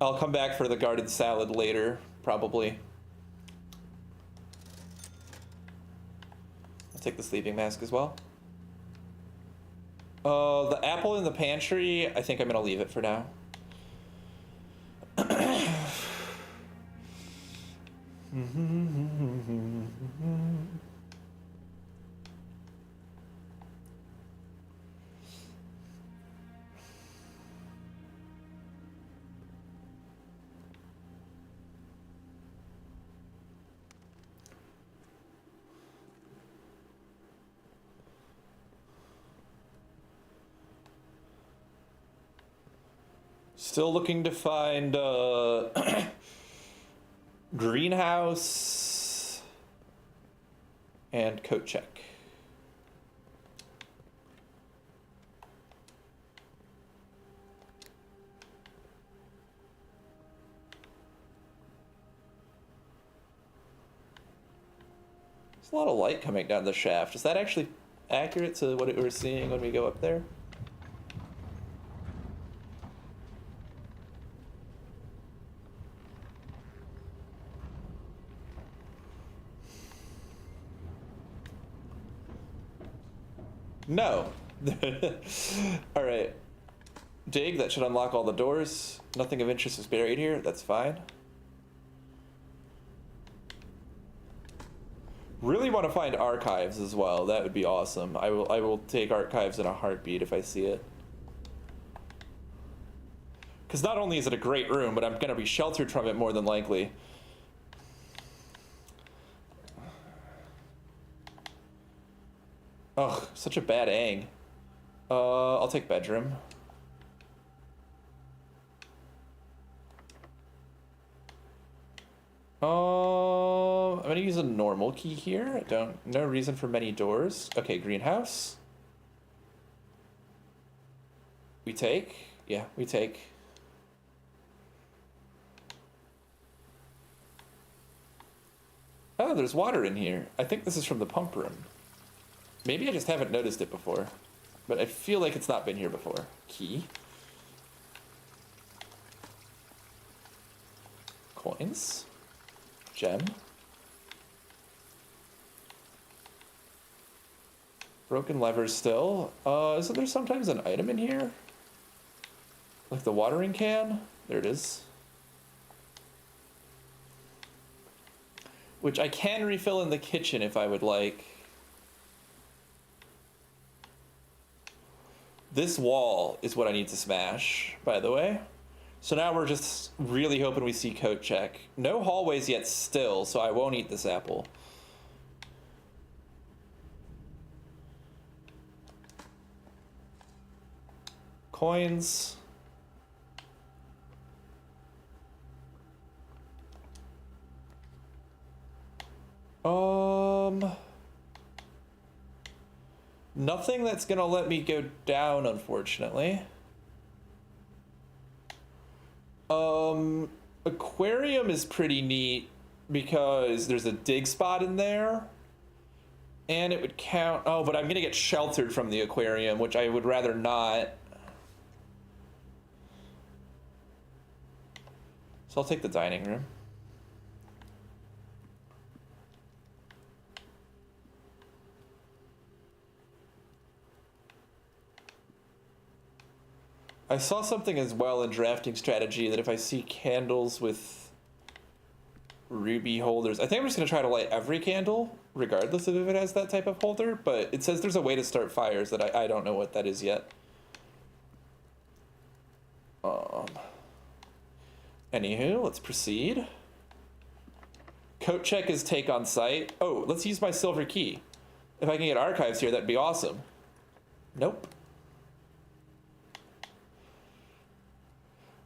I'll come back for the garden salad later, probably. I'll take the sleeping mask as well. The apple in the pantry, I think I'm gonna leave it for now. Still looking to find greenhouse. And coat check. There's a lot of light coming down the shaft. Is that actually accurate to what we're seeing when we go up there? No. All right. Dig, that should unlock all the doors. Nothing of interest is buried here. That's fine. Really want to find archives as well. That would be awesome. I will take archives in a heartbeat if I see it. Because not only is it a great room, but I'm going to be sheltered from it more than likely. Ugh, such a bad ang. I'll take bedroom. I'm gonna use a normal key here. No reason for many doors. Okay, greenhouse. We take? Yeah, we take. Oh, there's water in here. I think this is from the pump room. Maybe I just haven't noticed it before, but I feel like it's not been here before. Key. Coins. Gem. Broken levers still. Isn't there sometimes an item in here? Like the watering can? There it is. Which I can refill in the kitchen if I would like. This wall is what I need to smash, by the way. So now we're just really hoping we see coat check. No hallways yet still, so I won't eat this apple. Coins. Nothing that's gonna let me go down, unfortunately. Aquarium is pretty neat because there's a dig spot in there. And it would count. Oh, but I'm gonna get sheltered from the aquarium, which I would rather not. So I'll take the dining room. I saw something as well in drafting strategy that if I see candles with ruby holders, I think I'm just going to try to light every candle, regardless of if it has that type of holder, but it says there's a way to start fires that I don't know what that is yet. Anywho, let's proceed. Coat check is take on site. Oh, let's use my silver key. If I can get archives here, that'd be awesome. Nope.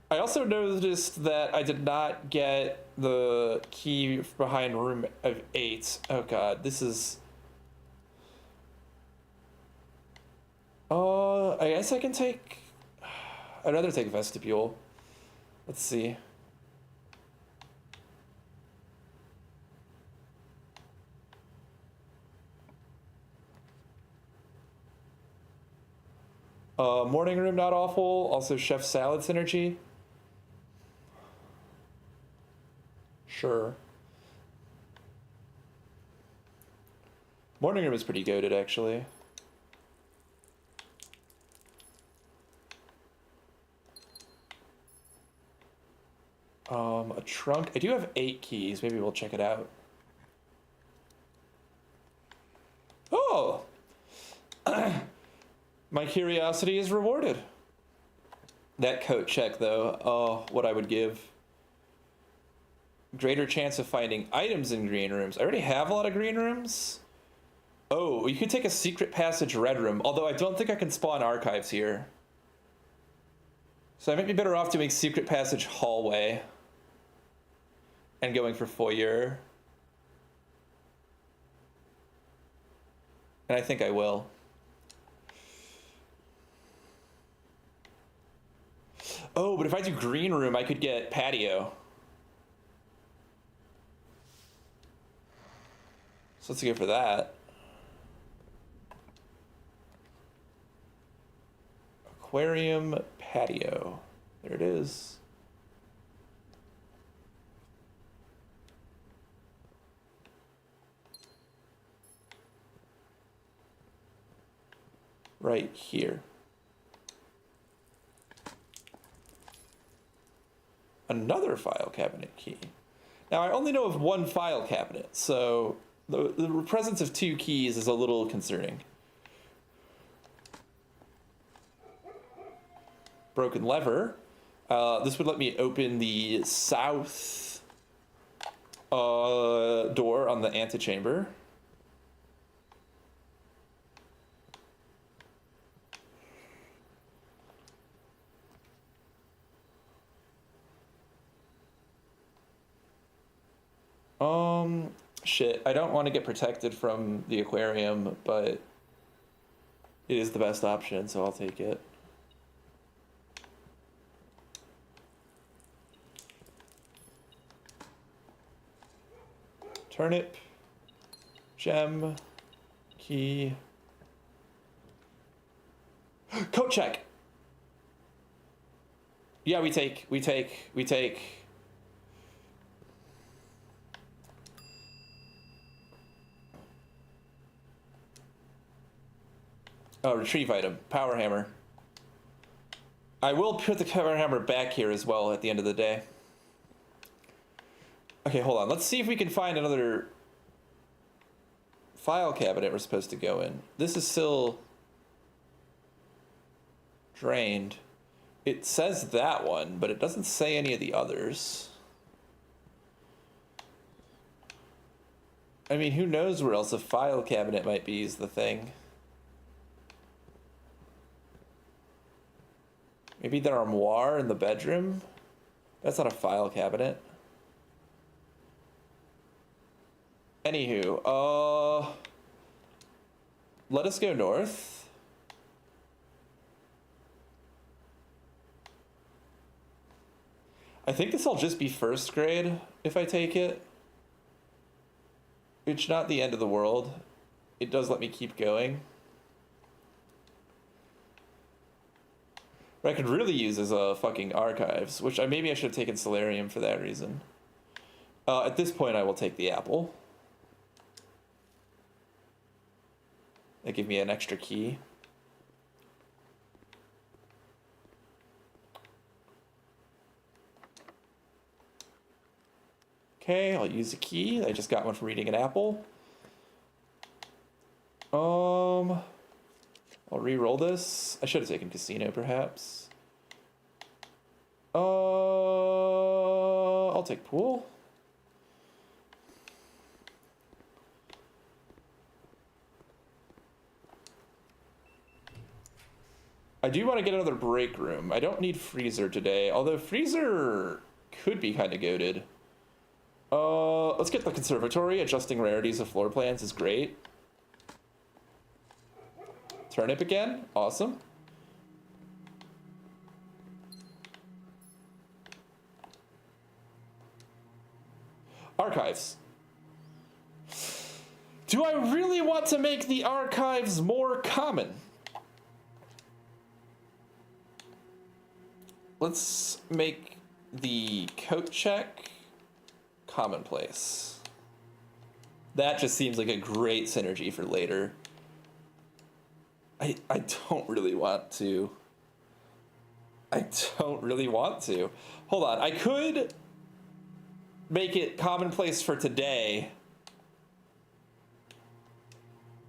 I also noticed that I did not get the key behind room of 8. Oh god, this is... I guess I can take... I'd rather take vestibule. Let's see. Morning room, not awful. Also chef salad synergy. Sure. Morning room is pretty goated, actually. A trunk. I do have 8 keys. Maybe we'll check it out. Oh! My curiosity is rewarded. That coat check, though. Oh, what I would give. Greater chance of finding items in green rooms. I already have a lot of green rooms. Oh, you can take a secret passage red room, although I don't think I can spawn archives here. So I might be better off doing secret passage hallway and going for foyer. And I think I will. Oh, but if I do green room, I could get patio. So let's go for that. Aquarium patio. There it is. Right here. Another file cabinet key. Now I only know of one file cabinet, so the presence of two keys is a little concerning. Broken lever. This would let me open the south door on the antechamber. Shit, I don't want to get protected from the aquarium, but it is the best option, so I'll take it. Turnip, gem, key. Coat check. Yeah, we take. Oh, retrieve item, power hammer. I will put the power hammer back here as well at the end of the day. Okay, hold on. Let's see if we can find another file cabinet we're supposed to go in. This is still drained. It says that one, but it doesn't say any of the others. I mean, who knows where else a file cabinet might be is the thing. Maybe the armoire in the bedroom? That's not a file cabinet. Anywho, let us go north. I think this will just be first grade if I take it. It's not the end of the world. It does let me keep going. What I could really use is fucking archives, which maybe I should have taken Solarium for that reason. At this point, I will take the apple. They give me an extra key. Okay, I'll use a key. I just got one from reading an apple. I'll re-roll this. I should have taken casino, perhaps. I'll take pool. I do want to get another break room. I don't need freezer today, although freezer could be kind of goated. Let's get the conservatory. Adjusting rarities of floor plans is great. Turnip again. Awesome. Archives. Do I really want to make the archives more common? Let's make the coat check commonplace. That just seems like a great synergy for later. I don't really want to. Hold on, I could make it commonplace for today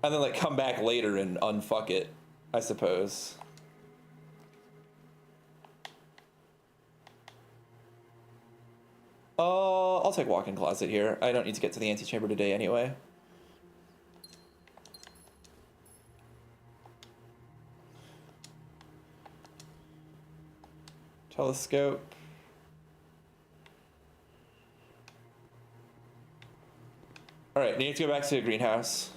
and then like come back later and unfuck it, I suppose. I'll take walk-in closet here. I don't need to get to the antechamber today anyway. Telescope. All right, need to go back to the greenhouse.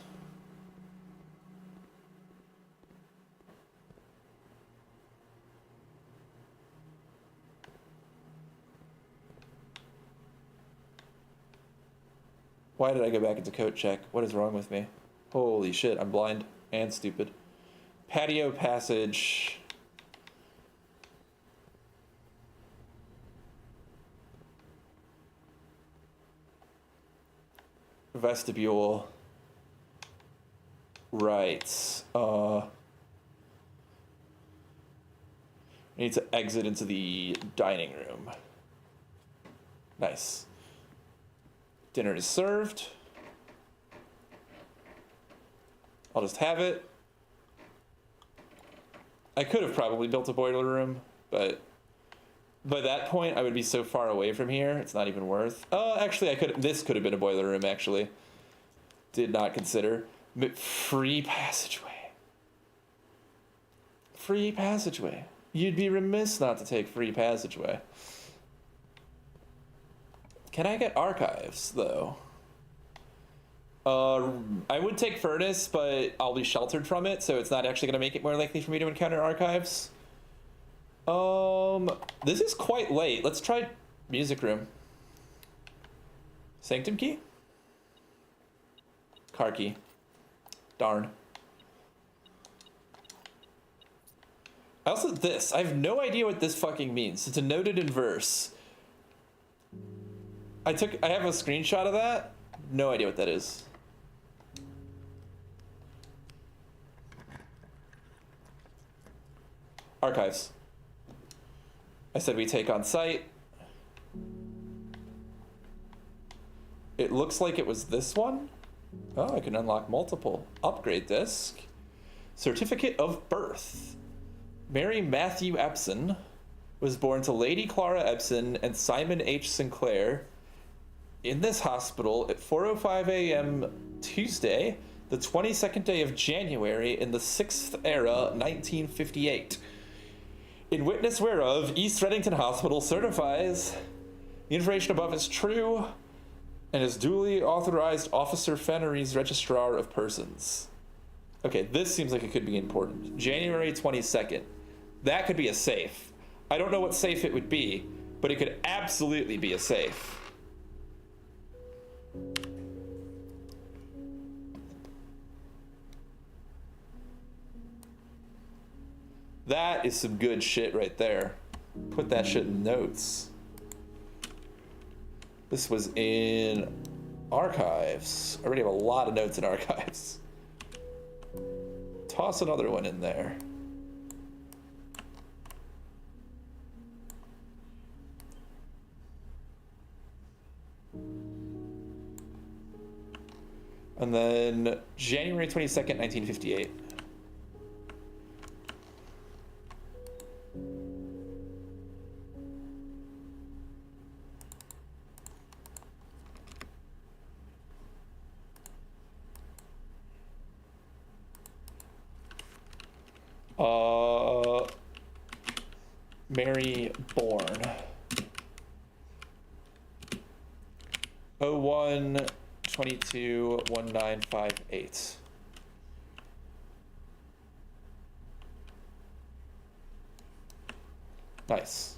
Why did I go back into coat check? What is wrong with me? Holy shit, I'm blind and stupid. Patio passage. Vestibule. Right. Need to exit into the dining room. Nice. Dinner is served. I'll just have it. I could have probably built a boiler room, but by that point I would be so far away from here, it's not even worth. Actually, this could have been a boiler room, actually. Did not consider. Free passageway. Free passageway. You'd be remiss not to take free passageway. Can I get archives, though? I would take furnace, but I'll be sheltered from it, so it's not actually going to make it more likely for me to encounter archives. This is quite late. Let's try music room. Sanctum key? Car key. Darn. I have no idea what this fucking means. It's a noted in verse. I have a screenshot of that. No idea what that is. Archives. I said we take on site. It looks like it was this one. Oh, I can unlock multiple. Upgrade disc. Certificate of birth. Mary Matthew Epson was born to Lady Clara Epson and Simon H. Sinclair in this hospital at 4:05 a.m. Tuesday, the 22nd day of January in the 6th era, 1958. In witness whereof, East Reddington Hospital certifies the information above is true and is duly authorized Officer Fennery's Registrar of Persons. Okay, this seems like it could be important. January 22nd. That could be a safe. I don't know what safe it would be, but it could absolutely be a safe. That is some good shit right there. Put that shit in notes. This was in archives. I already have a lot of notes in archives. Toss another one in there. And then January 22nd, 1958. Mary born. 01/22/1958. Nice.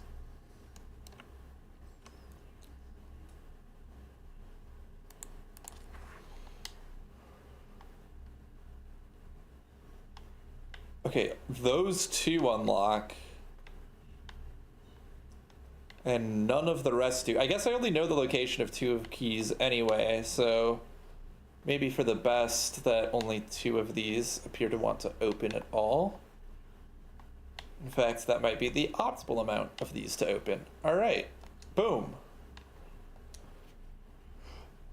Okay, those two unlock. And none of the rest do. I guess I only know the location of two of keys anyway, so maybe for the best that only two of these appear to want to open at all. In fact, that might be the optimal amount of these to open. All right, boom.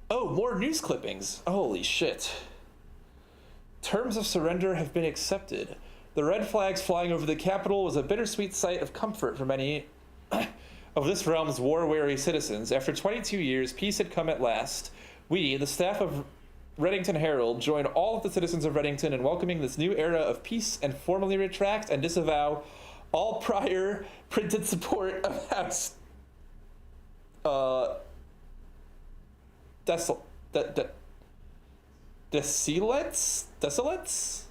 Oh, more news clippings. Holy shit. Terms of surrender have been accepted. The red flags flying over the Capitol was a bittersweet sight of comfort for many of this realm's war-weary citizens. After 22 years, peace had come at last. We, the staff of Reddington Herald, join all of the citizens of Reddington in welcoming this new era of peace and formally retract and disavow all prior printed support of House Desolates?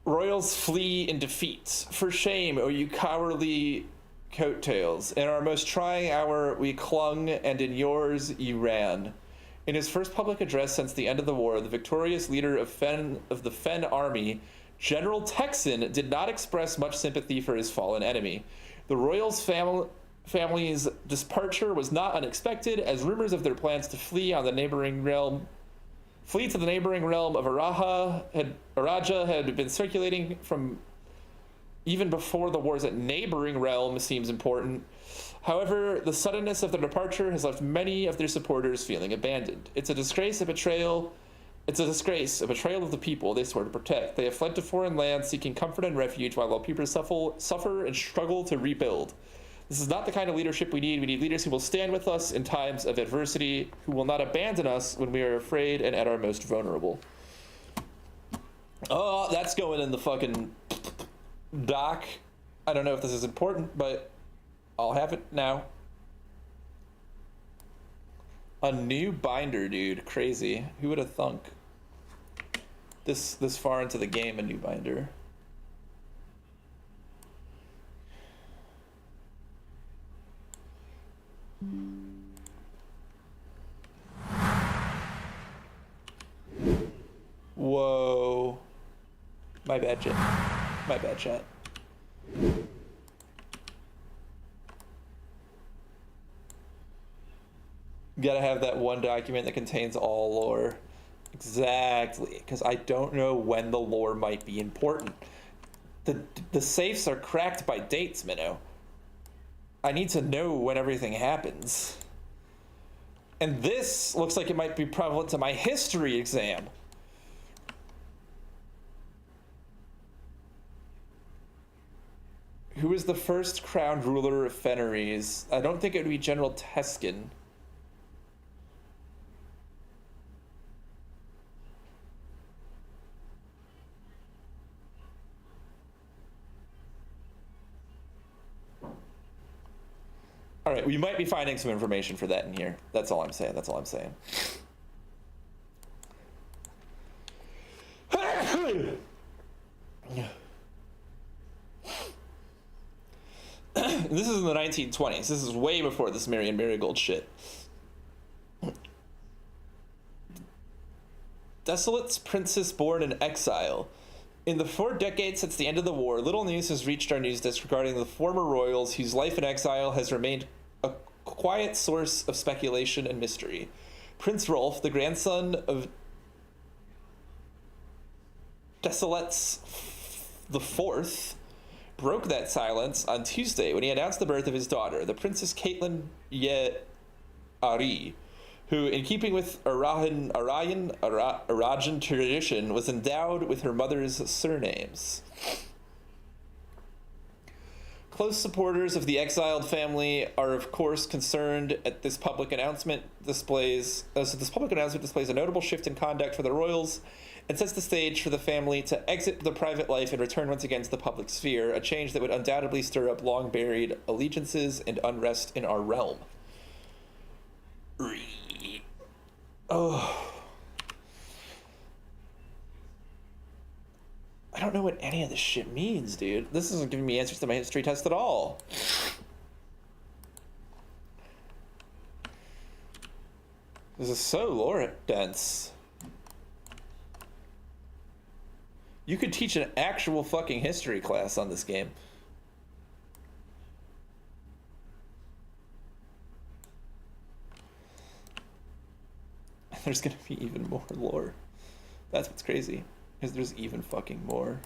Royals flee in defeat. For shame, O you cowardly coattails. In our most trying hour, we clung, and in yours, you ran. In his first public address since the end of the war, the victorious leader of the Fen army, General Texan, did not express much sympathy for his fallen enemy. The Royals' family's departure was not unexpected, as rumors of their plans to flee to the neighboring realm of Araja had been circulating from even before the wars at neighboring realm seems important. However, the suddenness of their departure has left many of their supporters feeling abandoned. It's a disgrace, a betrayal of the people they swore to protect. They have fled to foreign lands seeking comfort and refuge while people suffer and struggle to rebuild. This is not the kind of leadership we need. We need leaders who will stand with us in times of adversity, who will not abandon us when we are afraid and at our most vulnerable. Oh, that's going in the fucking doc. I don't know if this is important, but I'll have it now. A new binder, dude. Crazy. Who would have thunk? This far into the game, a new binder. Whoa. My bad, chat. My bad, chat. Gotta have that one document that contains all lore. Exactly, because I don't know when the lore might be important. The safes are cracked by dates, Minnow. I need to know when everything happens. And this looks like it might be prevalent to my history exam. Who was the first crowned ruler of Fenris? I don't think it would be General Teskin. All right, we might be finding some information for that in here. That's all I'm saying. That's all I'm saying. This is in the 1920s. This is way before this Marion Marigold shit. Desolate's princess born in exile. In the 4 decades since the end of the war, little news has reached our news desk regarding the former royals whose life in exile has remained a quiet source of speculation and mystery. Prince Rolf, the grandson of Desolates IV, broke that silence on Tuesday when he announced the birth of his daughter, the Princess Caitlin Ye Ari, who, in keeping with Arajan tradition, was endowed with her mother's surnames. Close supporters of the exiled family are, of course, concerned at this public announcement displays a notable shift in conduct for the royals and sets the stage for the family to exit the private life and return once again to the public sphere, a change that would undoubtedly stir up long-buried allegiances and unrest in our realm. Oh. I don't know what any of this shit means, dude. This isn't giving me answers to my history test at all. This is so lore dense. You could teach an actual fucking history class on this game. There's gonna be even more lore. That's what's crazy, is there's even fucking more.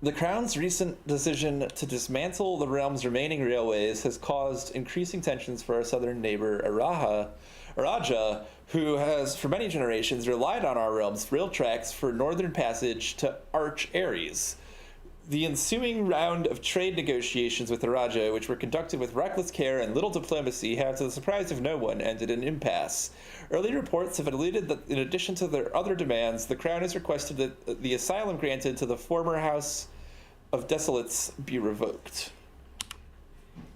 The Crown's recent decision to dismantle the realm's remaining railways has caused increasing tensions for our southern neighbor, Araja, who has for many generations relied on our realm's rail tracks for northern passage to Arch Ares. The ensuing round of trade negotiations with Araja, which were conducted with reckless care and little diplomacy, have, to the surprise of no one, ended in impasse. Early reports have alluded that, in addition to their other demands, the Crown has requested that the asylum granted to the former House of Desolates be revoked.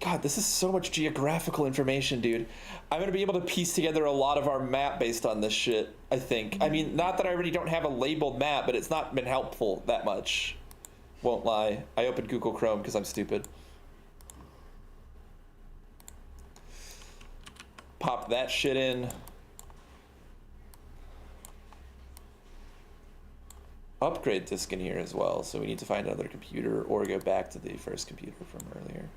God, this is so much geographical information, dude. I'm gonna be able to piece together a lot of our map based on this shit, I think. I mean, not that I already don't have a labeled map, but it's not been helpful that much. Won't lie. I opened Google Chrome because I'm stupid. Pop that shit in. Upgrade disk in here as well, so we need to find another computer or go back to the first computer from earlier.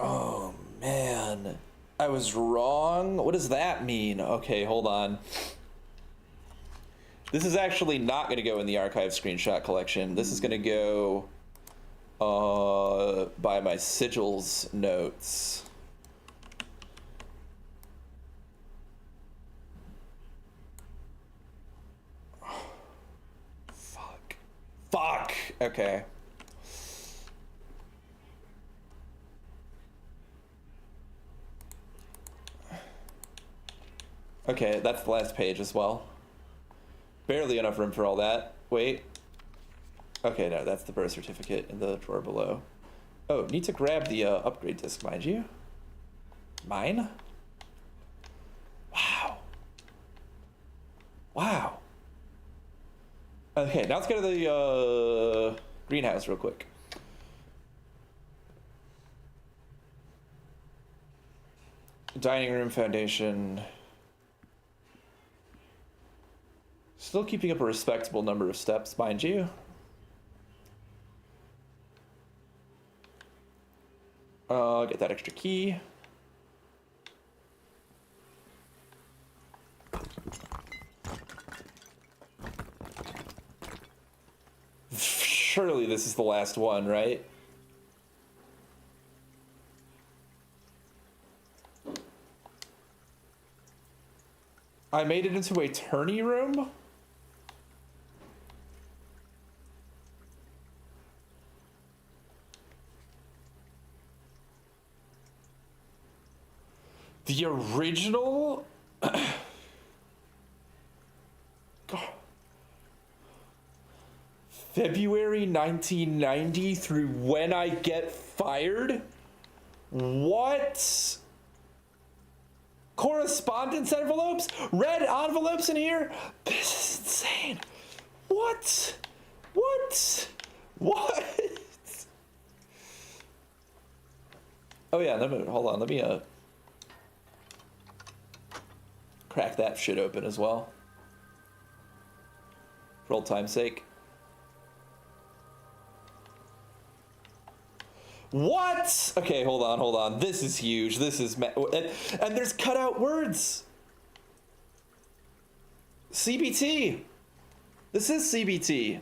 Oh man, I was wrong. What does that mean? Okay, hold on. This is actually not going to go in the archive screenshot collection. This is going to go by my sigils notes. Fuck. Okay. Okay, that's the last page as well. Barely enough room for all that. Wait. Okay, no, that's the birth certificate in the drawer below. Oh, need to grab the upgrade disk, mind you. Mine? Wow. Wow. Okay, now let's go to the greenhouse real quick. Dining room foundation. Still keeping up a respectable number of steps, mind you. Get that extra key. Surely this is the last one, right? I made it into a tourney room? The original? February 1990 through when I get fired? What? Correspondence envelopes? Red envelopes in here? This is insane. What? What? What? Oh yeah, hold on, let me crack that shit open as well. For old time's sake. What? Okay, hold on. This is huge. This is and there's cutout words. CBT. This is CBT.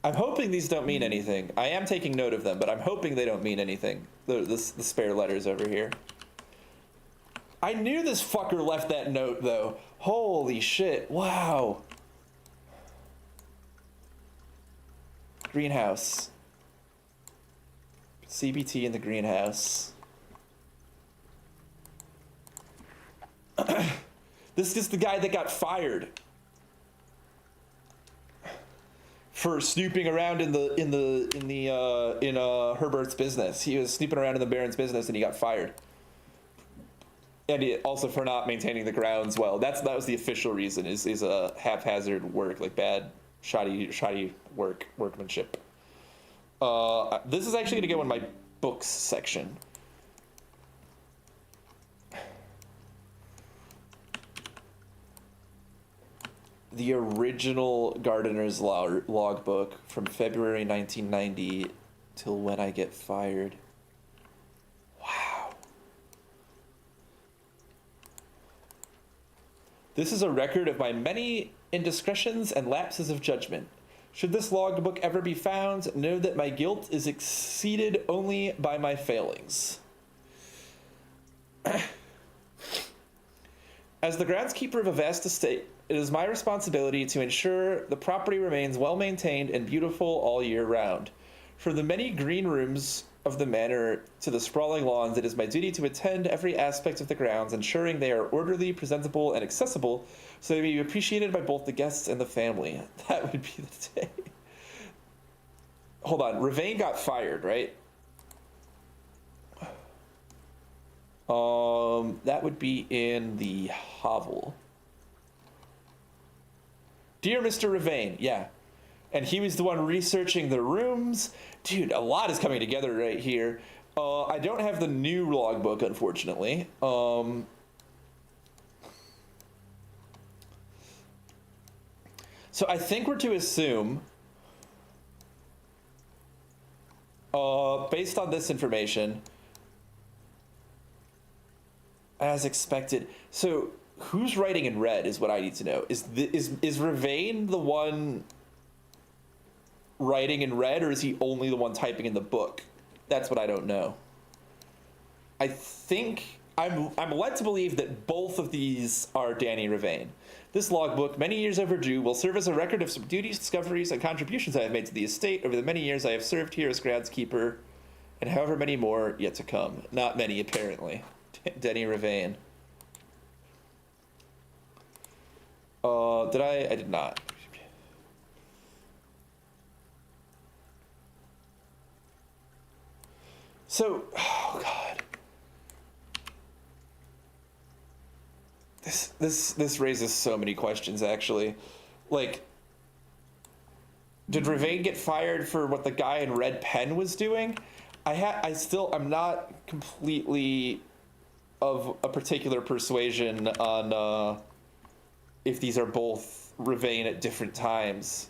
I'm hoping these don't mean anything. I am taking note of them, but I'm hoping they don't mean anything. The spare letters over here. I knew this fucker left that note, though. Holy shit. Wow. Greenhouse. CBT in the greenhouse. This is the guy that got fired for snooping around in Herbert's business. He was snooping around in the Baron's business and he got fired. And also for not maintaining the grounds well. That was the official reason. Is a haphazard work, like bad, shoddy workmanship. This is actually gonna go in my books section. The original Gardener's logbook from February 1990 till when I get fired. Wow. This is a record of my many indiscretions and lapses of judgment. Should this logbook ever be found, know that my guilt is exceeded only by my failings. As the groundskeeper of a vast estate, It is my responsibility to ensure the property remains well maintained and beautiful all year round. From the many green rooms of the manor to the sprawling lawns, it is my duty to attend every aspect of the grounds, ensuring they are orderly, presentable, and accessible so they may be appreciated by both the guests and the family. That would be the day. Hold on, Ravain got fired, right? That would be in the hovel. Dear Mr. Ravain, yeah. And he was the one researching the rooms. Dude, a lot is coming together right here. I don't have the new logbook, unfortunately. So I think we're to assume, based on this information, as expected. So who's writing in red is what I need to know. Is Ravain the one writing in red, or is he only the one typing in the book? That's what I don't know. I think I'm led to believe that both of these are Danny Ravain. This logbook, many years overdue, will serve as a record of some duties, discoveries, and contributions I have made to the estate over the many years I have served here as groundskeeper, and however many more yet to come. Not many, apparently. Danny Ravain. Did I? I did not. So, oh god. This raises so many questions, actually. Like, did Ravain get fired for what the guy in red pen was doing? I'm not completely of a particular persuasion on if these are both Ravain at different times.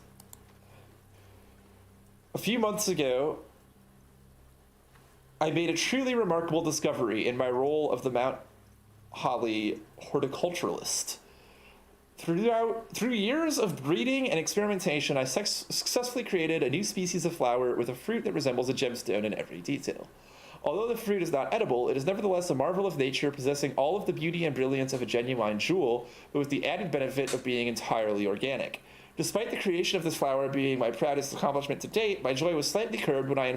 A few months ago, I made a truly remarkable discovery in my role of the Mount Holly horticulturalist. Through years of breeding and experimentation, I successfully created a new species of flower with a fruit that resembles a gemstone in every detail. Although the fruit is not edible, it is nevertheless a marvel of nature, possessing all of the beauty and brilliance of a genuine jewel, but with the added benefit of being entirely organic. Despite the creation of this flower being my proudest accomplishment to date, my joy was slightly curbed when I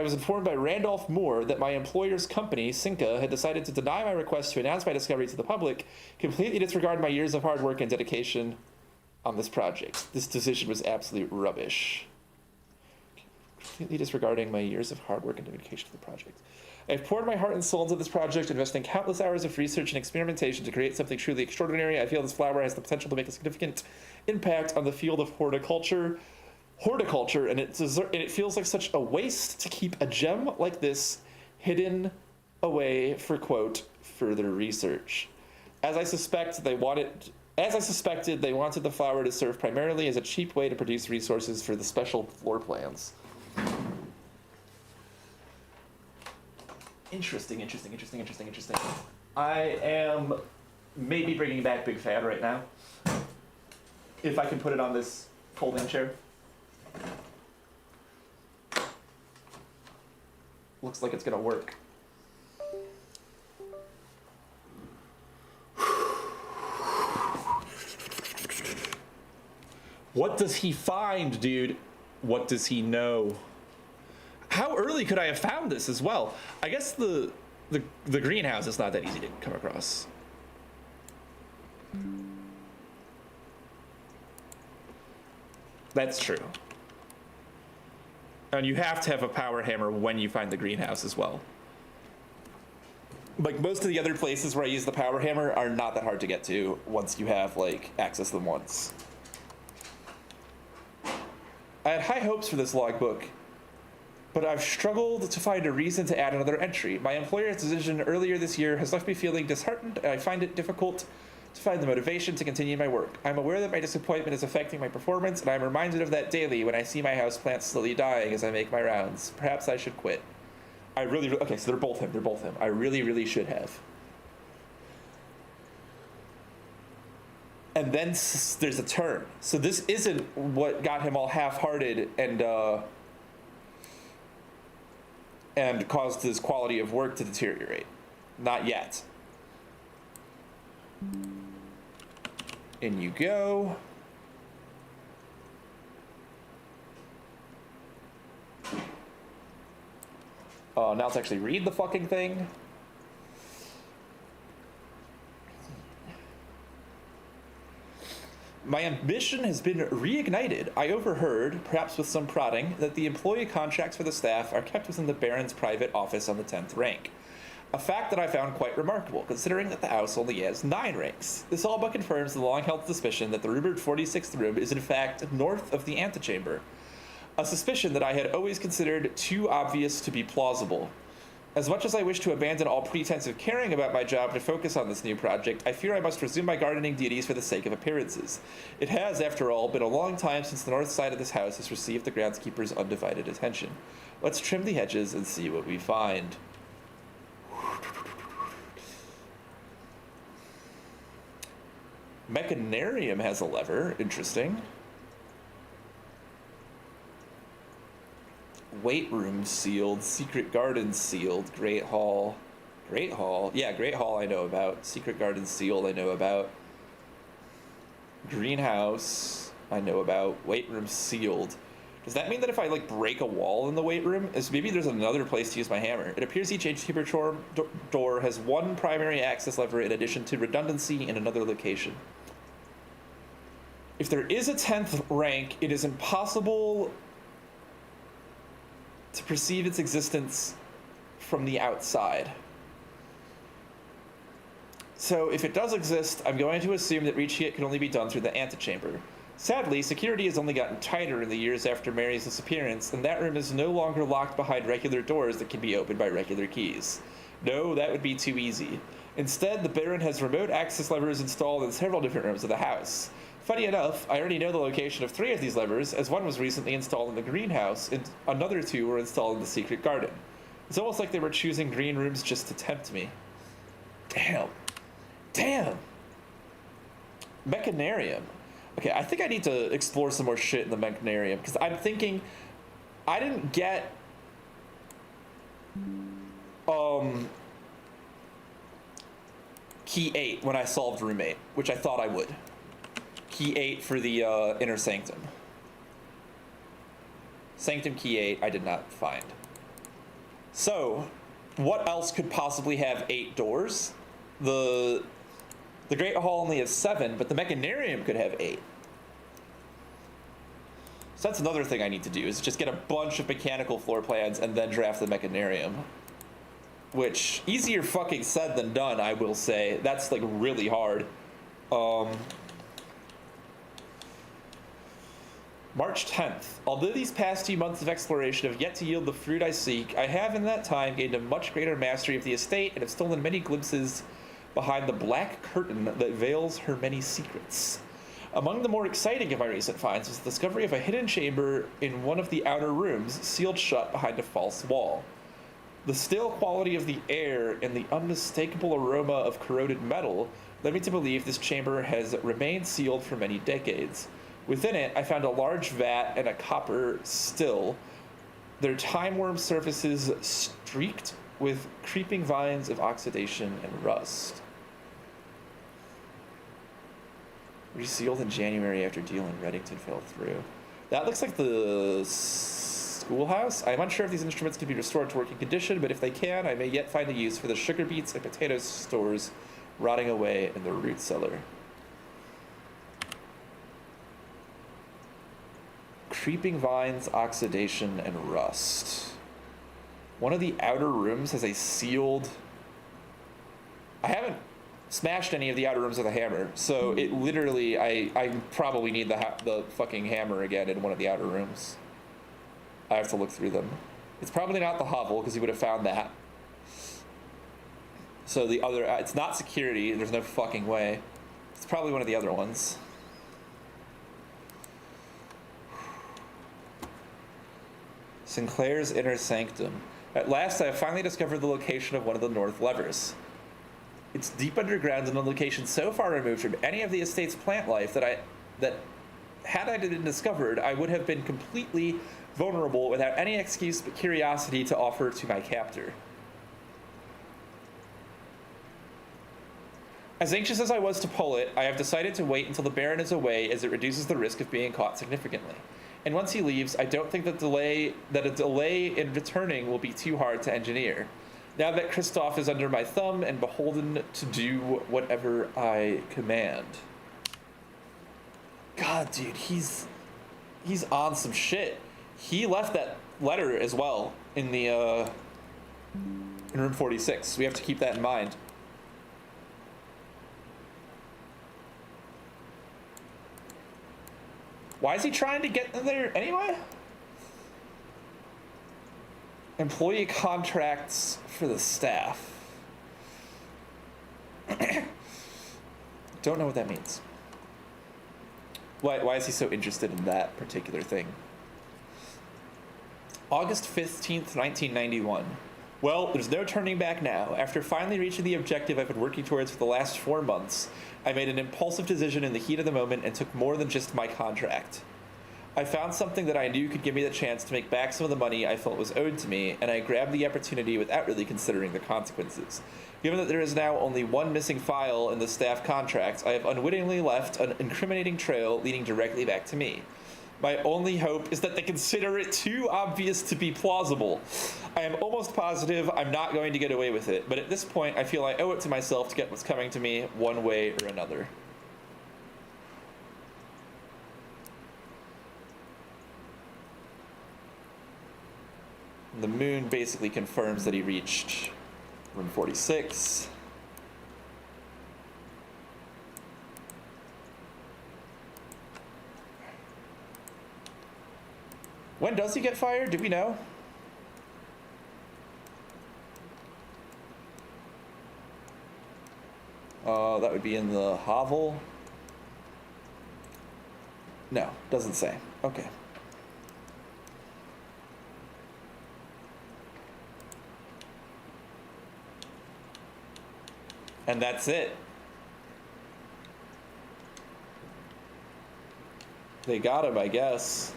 was informed by Randolph Moore that my employer's company, Cinca, had decided to deny my request to announce my discovery to the public, completely disregard my years of hard work and dedication on this project. This decision was absolute rubbish. Completely disregarding my years of hard work and dedication to the project. I've poured my heart and soul into this project, investing countless hours of research and experimentation to create something truly extraordinary. I feel this flower has the potential to make a significant impact on the field of horticulture, and it feels like such a waste to keep a gem like this hidden away for, quote, further research. As I suspected, they wanted the flower to serve primarily as a cheap way to produce resources for the special floor plans. Interesting. I am maybe bringing back Big Fan right now. If I can put it on this folding chair. Looks like it's gonna work. What does he find, dude? What does he know? How early could I have found this as well? I guess the greenhouse is not that easy to come across. That's true. And you have to have a power hammer when you find the greenhouse as well. Like, most of the other places where I use the power hammer are not that hard to get to once you have, like, access to them once. I had high hopes for this logbook, but I've struggled to find a reason to add another entry. My employer's decision earlier this year has left me feeling disheartened, and I find it difficult to find the motivation to continue my work. I'm aware that my disappointment is affecting my performance, and I'm reminded of that daily when I see my houseplants slowly dying as I make my rounds. Perhaps I should quit. Okay, so they're both him. I really should have. And then there's a turn. So this isn't what got him all half-hearted and caused his quality of work to deteriorate. Not yet. In you go. Now let's actually read the fucking thing. My ambition has been reignited. I overheard, perhaps with some prodding, that the employee contracts for the staff are kept within the Baron's private office on the 10th rank. A fact that I found quite remarkable, considering that the house only has 9 ranks. This all but confirms the long-held suspicion that the rumored 46th room is in fact north of the antechamber. A suspicion that I had always considered too obvious to be plausible. As much as I wish to abandon all pretense of caring about my job to focus on this new project, I fear I must resume my gardening duties for the sake of appearances. It has, after all, been a long time since the north side of this house has received the groundskeeper's undivided attention. Let's trim the hedges and see what we find. Mechanarium has a lever. Interesting. Weight room sealed. Secret garden sealed. Great hall. Great hall. Yeah, Great hall I know about. Secret garden sealed I know about. Greenhouse I know about. Weight room sealed. Does that mean that if I like break a wall in the weight room, maybe there's another place to use my hammer? It appears each antechamber door has one primary access lever in addition to redundancy in another location. If there is a 10th rank, it is impossible to perceive its existence from the outside. So if it does exist, I'm going to assume that reaching it can only be done through the antechamber. Sadly, security has only gotten tighter in the years after Mary's disappearance, and that room is no longer locked behind regular doors that can be opened by regular keys. No, that would be too easy. Instead, the Baron has remote access levers installed in several different rooms of the house. Funny enough, I already know the location of 3 of these levers, as one was recently installed in the greenhouse, and another 2 were installed in the secret garden. It's almost like they were choosing green rooms just to tempt me. Damn. Damn! Mechanarium. Okay, I think I need to explore some more shit in the Mechanarium, because I'm thinking I didn't get key 8 when I solved room 8, which I thought I would. Key 8 for the inner sanctum. Sanctum key 8 I did not find. So, what else could possibly have 8 doors? The Great Hall only has 7, but the Mechanarium could have 8. So that's another thing I need to do, is just get a bunch of mechanical floor plans and then draft the Mechanarium. Which, easier fucking said than done, I will say. That's, like, really hard. March 10th. Although these past few months of exploration have yet to yield the fruit I seek, I have in that time gained a much greater mastery of the estate and have stolen many glimpses behind the black curtain that veils her many secrets. Among the more exciting of my recent finds was the discovery of a hidden chamber in one of the outer rooms, sealed shut behind a false wall. The stale quality of the air and the unmistakable aroma of corroded metal led me to believe this chamber has remained sealed for many decades. Within it, I found a large vat and a copper still, their time-worn surfaces streaked with creeping vines of oxidation and rust. Resealed in January after deal in Reddington fell through. That looks like the schoolhouse. I'm unsure if these instruments can be restored to working condition, but if they can, I may yet find a use for the sugar beets and potato stores rotting away in the root cellar. Creeping vines, oxidation, and rust. One of the outer rooms has a sealed... I haven't smashed any of the outer rooms with a hammer, so it literally... I probably need the fucking hammer again in one of the outer rooms. I have to look through them. It's probably not the hovel, because you would have found that. So the other... it's not security, there's no fucking way. It's probably one of the other ones. Sinclair's Inner Sanctum. At last, I have finally discovered the location of one of the north levers. It's deep underground in a location so far removed from any of the estate's plant life that had I been discovered, I would have been completely vulnerable without any excuse but curiosity to offer to my captor. As anxious as I was to pull it, I have decided to wait until the Baron is away, as it reduces the risk of being caught significantly. And once he leaves, I don't think that a delay in returning will be too hard to engineer. Now that Kristoff is under my thumb and beholden to do whatever I command. God, dude, he's on some shit. He left that letter as well in the in room 46. We have to keep that in mind. Why is he trying to get in there anyway? Employee contracts for the staff. Don't know what that means. Why is he so interested in that particular thing? August 15th, 1991. Well, there's no turning back now. After finally reaching the objective I've been working towards for the last 4 months, I made an impulsive decision in the heat of the moment and took more than just my contract. I found something that I knew could give me the chance to make back some of the money I felt was owed to me, and I grabbed the opportunity without really considering the consequences. Given that there is now only one missing file in the staff contracts, I have unwittingly left an incriminating trail leading directly back to me. My only hope is that they consider it too obvious to be plausible. I am almost positive I'm not going to get away with it, but at this point I feel I owe it to myself to get what's coming to me one way or another. The moon basically confirms that he reached room 46. When does he get fired? Do we know? That would be in the hovel. No, doesn't say. Okay. And that's it. They got him, I guess.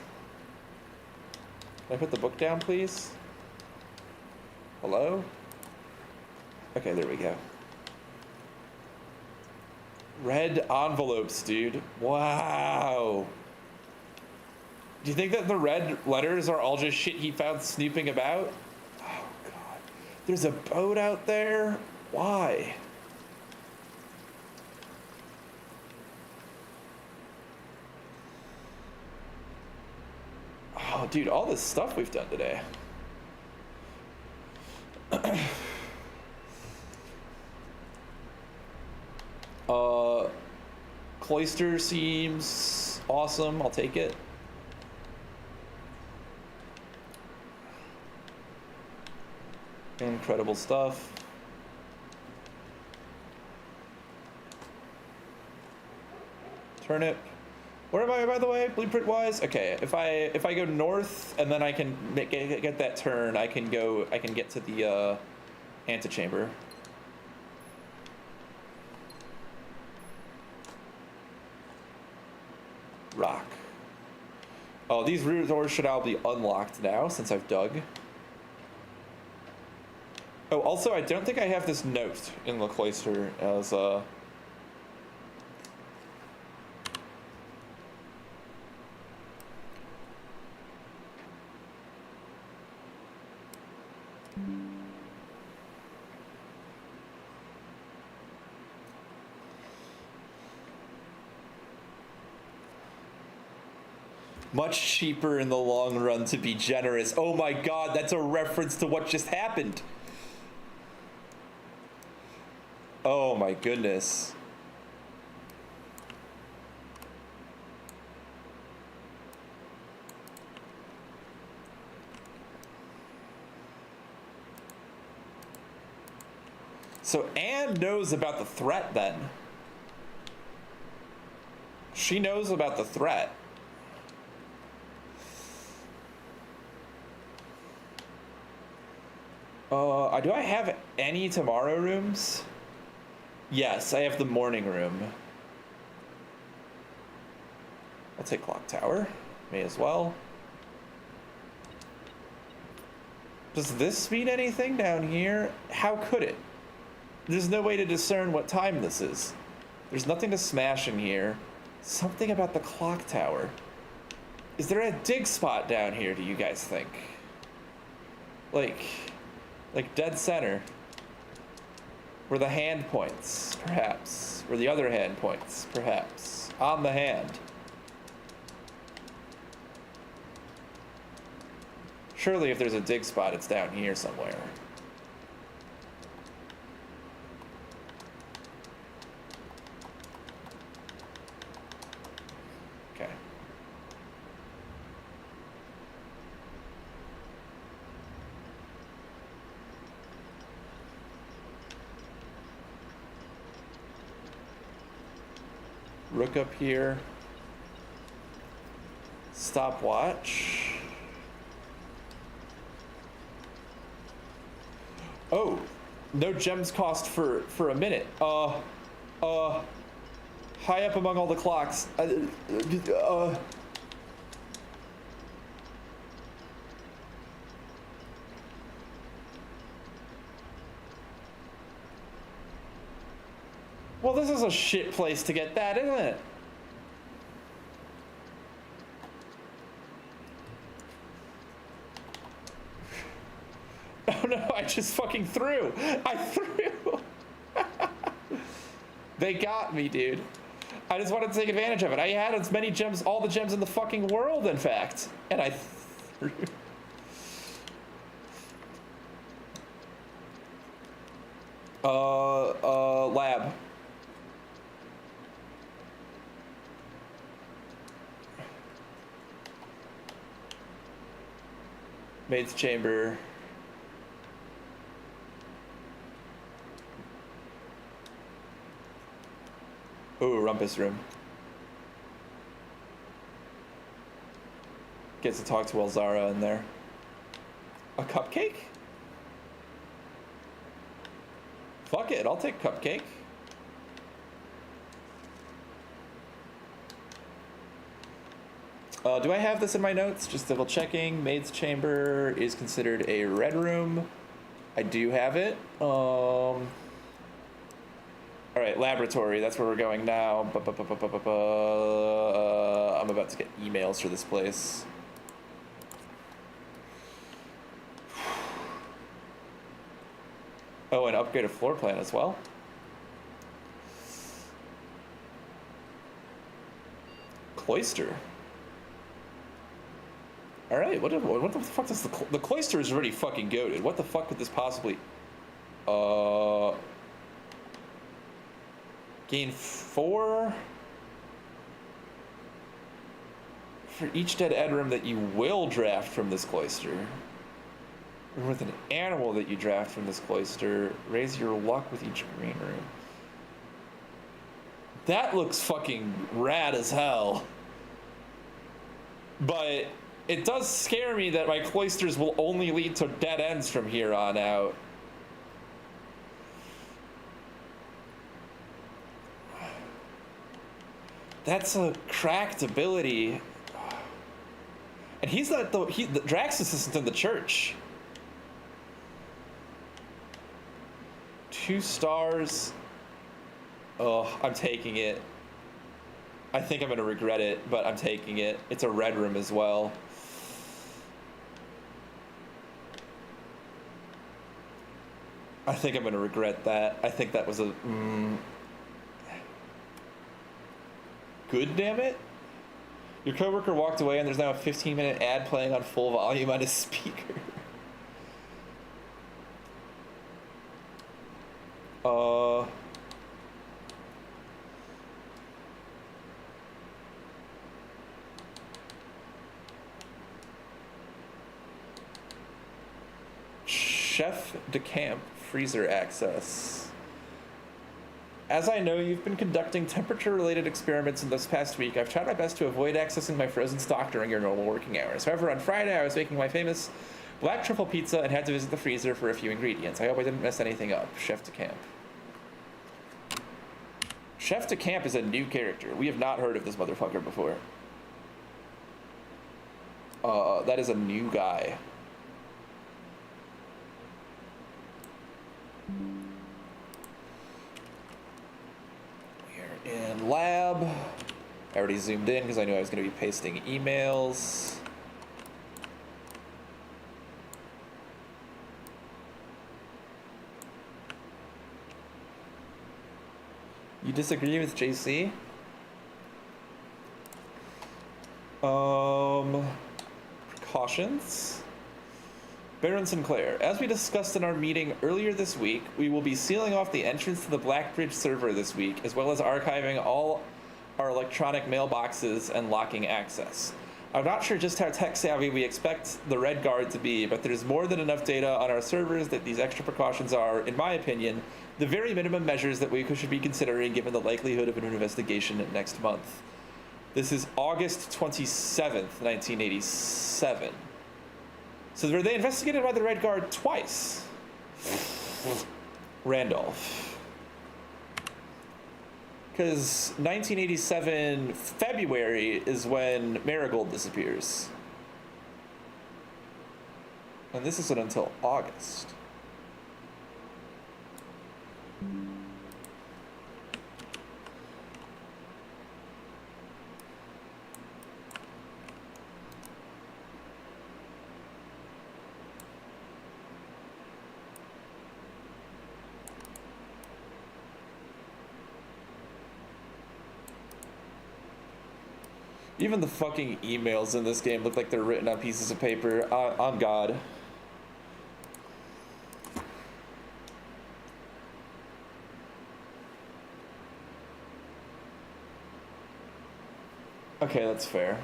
Can I put the book down, please? Hello? Okay, there we go. Red envelopes, dude. Wow. Do you think that the red letters are all just shit he found snooping about? Oh, God. There's a boat out there? Why? Oh, dude, all this stuff we've done today. Cloister seems awesome. I'll take it. Incredible stuff. Turnip. Where am I, by the way, blueprint wise? Okay, if I go north and then I can get that turn, I can get to the antechamber. Rock. Oh, these root doors should all be unlocked now since I've dug. Oh, also, I don't think I have this note in the cloister as much cheaper in the long run to be generous. Oh my God, that's a reference to what just happened. Oh my goodness. So Anne knows about the threat then. She knows about the threat. Do I have any tomorrow rooms? Yes, I have the morning room. I'll take Clock Tower. May as well. Does this mean anything down here? How could it? There's no way to discern what time this is. There's nothing to smash in here. Something about the clock tower. Is there a dig spot down here, do you guys think? Like dead center. Where the hand points, perhaps. Where the other hand points, perhaps. On the hand. Surely if there's a dig spot, it's down here somewhere. Okay. Rook up here. Stopwatch. Oh, no gems cost for a minute. High up among all the clocks. Well, this is a shit place to get that, isn't it? Oh no, I just fucking threw. I threw. They got me, dude. I just wanted to take advantage of it. I had as many gems, all the gems in the fucking world, in fact. And I threw. Lab. Maid's chamber. Ooh, rumpus room. Gets to talk to Elzara in there. A cupcake? Fuck it, I'll take cupcake. Do I have this in my notes? Just double checking. Maid's chamber is considered a red room. I do have it. All right, laboratory. That's where we're going now. I'm about to get emails for this place. Oh, and upgrade a floor plan as well. Cloister. All right, what the fuck does the cloister is already fucking goated. What the fuck could this possibly? Gain 4 for each dead Edrim that you will draft from this cloister. Or with an animal that you draft from this cloister, raise your luck with each green room. That looks fucking rad as hell. But it does scare me that my cloisters will only lead to dead ends from here on out. That's a cracked ability. And he's not the Draxus isn't in the church. 2 stars. Oh, I'm taking it. I think I'm gonna regret it, but I'm taking it. It's a red room as well. I think I'm gonna regret that. I think that was a good, damn it. Your coworker walked away and there's now a 15-minute ad playing on full volume on his speaker. Chef de Camp freezer access. As I know you've been conducting temperature-related experiments in this past week, I've tried my best to avoid accessing my frozen stock during your normal working hours. However, on Friday I was making my famous black truffle pizza and had to visit the freezer for a few ingredients. I hope I didn't mess anything up. Chef de Camp. Chef de Camp is a new character. We have not heard of this motherfucker before. That is a new guy. I already zoomed in because I knew I was going to be pasting emails. You disagree with JC? Precautions. Baron Sinclair, as we discussed in our meeting earlier this week, we will be sealing off the entrance to the Blackbridge server this week, as well as archiving all our electronic mailboxes and locking access. I'm not sure just how tech savvy we expect the Red Guard to be, but there's more than enough data on our servers that these extra precautions are, in my opinion, the very minimum measures that we should be considering given the likelihood of an investigation next month. This is August 27th, 1987. So were they investigated by the Red Guard twice? Randolph. Because 1987 February is when Marigold disappears. And this isn't until August. Even the fucking emails in this game look like they're written on pieces of paper. On God. Okay, that's fair.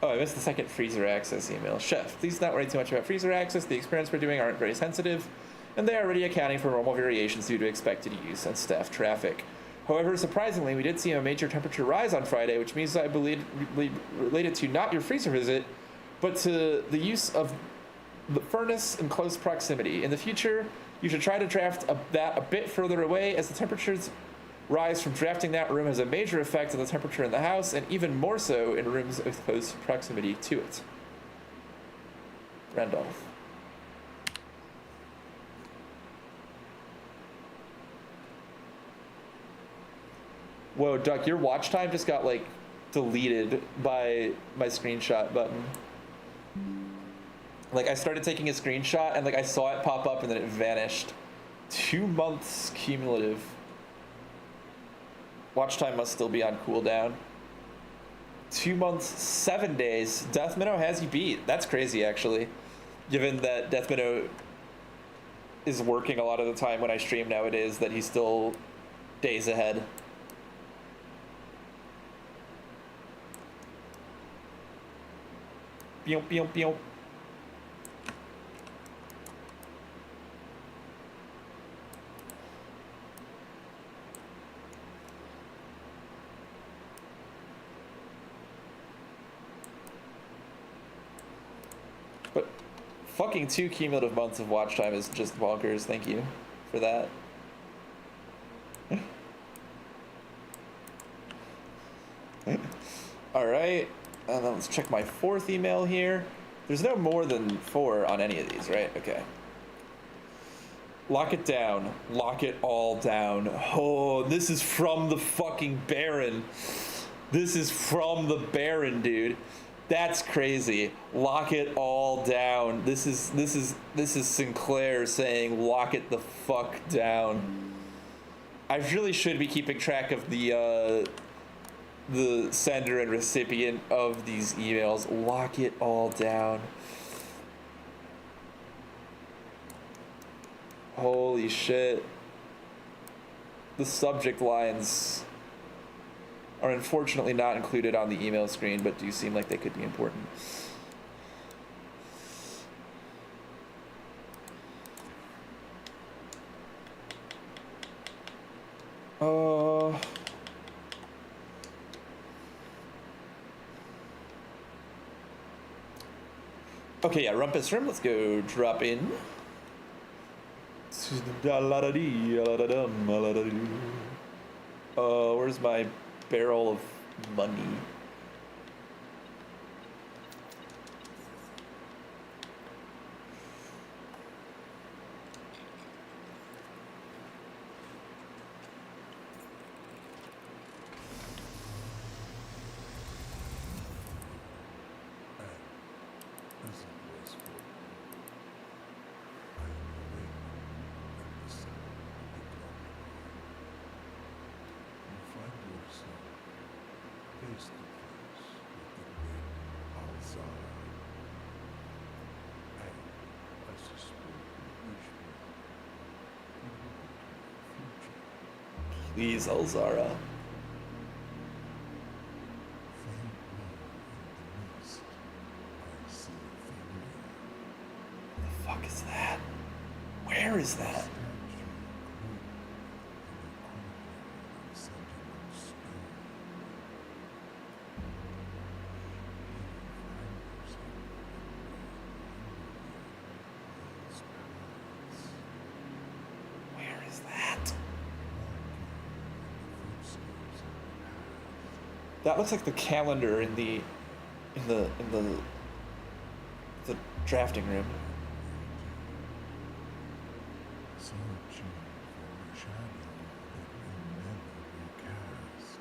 Oh, I missed the second freezer access email. Chef, please not worry too much about freezer access. The experiments we're doing aren't very sensitive, and they are already accounting for normal variations due to expected use and staff traffic. However, surprisingly, we did see a major temperature rise on Friday, which means I believe related to not your freezer visit, but to the use of the furnace in close proximity. In the future, you should try to draft that a bit further away, as the temperatures rise from drafting that room has a major effect on the temperature in the house, and even more so in rooms with close proximity to it. Randolph. Whoa, Duck, your watch time just got, like, deleted by my screenshot button. Like, I started taking a screenshot, and, like, I saw it pop up, and then it vanished. 2 months cumulative. Watch time must still be on cooldown. 2 months, 7 days. Death Minnow has you beat. That's crazy, actually. Given that Death Minnow is working a lot of the time when I stream nowadays, that he's still days ahead. Pew, pew, pew. But fucking 2 cumulative months of watch time is just bonkers. Thank you for that. All right. And then let's check my 4th email here. There's no more than 4 on any of these, right? Okay. Lock it down. Lock it all down. Oh, this is from the fucking Baron. This is from the Baron, dude. That's crazy. Lock it all down. This is Sinclair saying lock it the fuck down. I really should be keeping track of the sender and recipient of these emails. Lock it all down. Holy shit. The subject lines are unfortunately not included on the email screen, but do seem like they could be important. Okay, yeah, Rumpus Room, let's go drop in. Where's my barrel of money? face to face with the great Alzara, and I suspect the Ishmael can look into your future. Please, Elzara. Faint low in the mist, I see a figure, The fuck is that? Where is that? statue grouped in a courtyard of sentinel stone. Where is that? That looks like the calendar in the the drafting room. Searching for a shadow that will never be cast.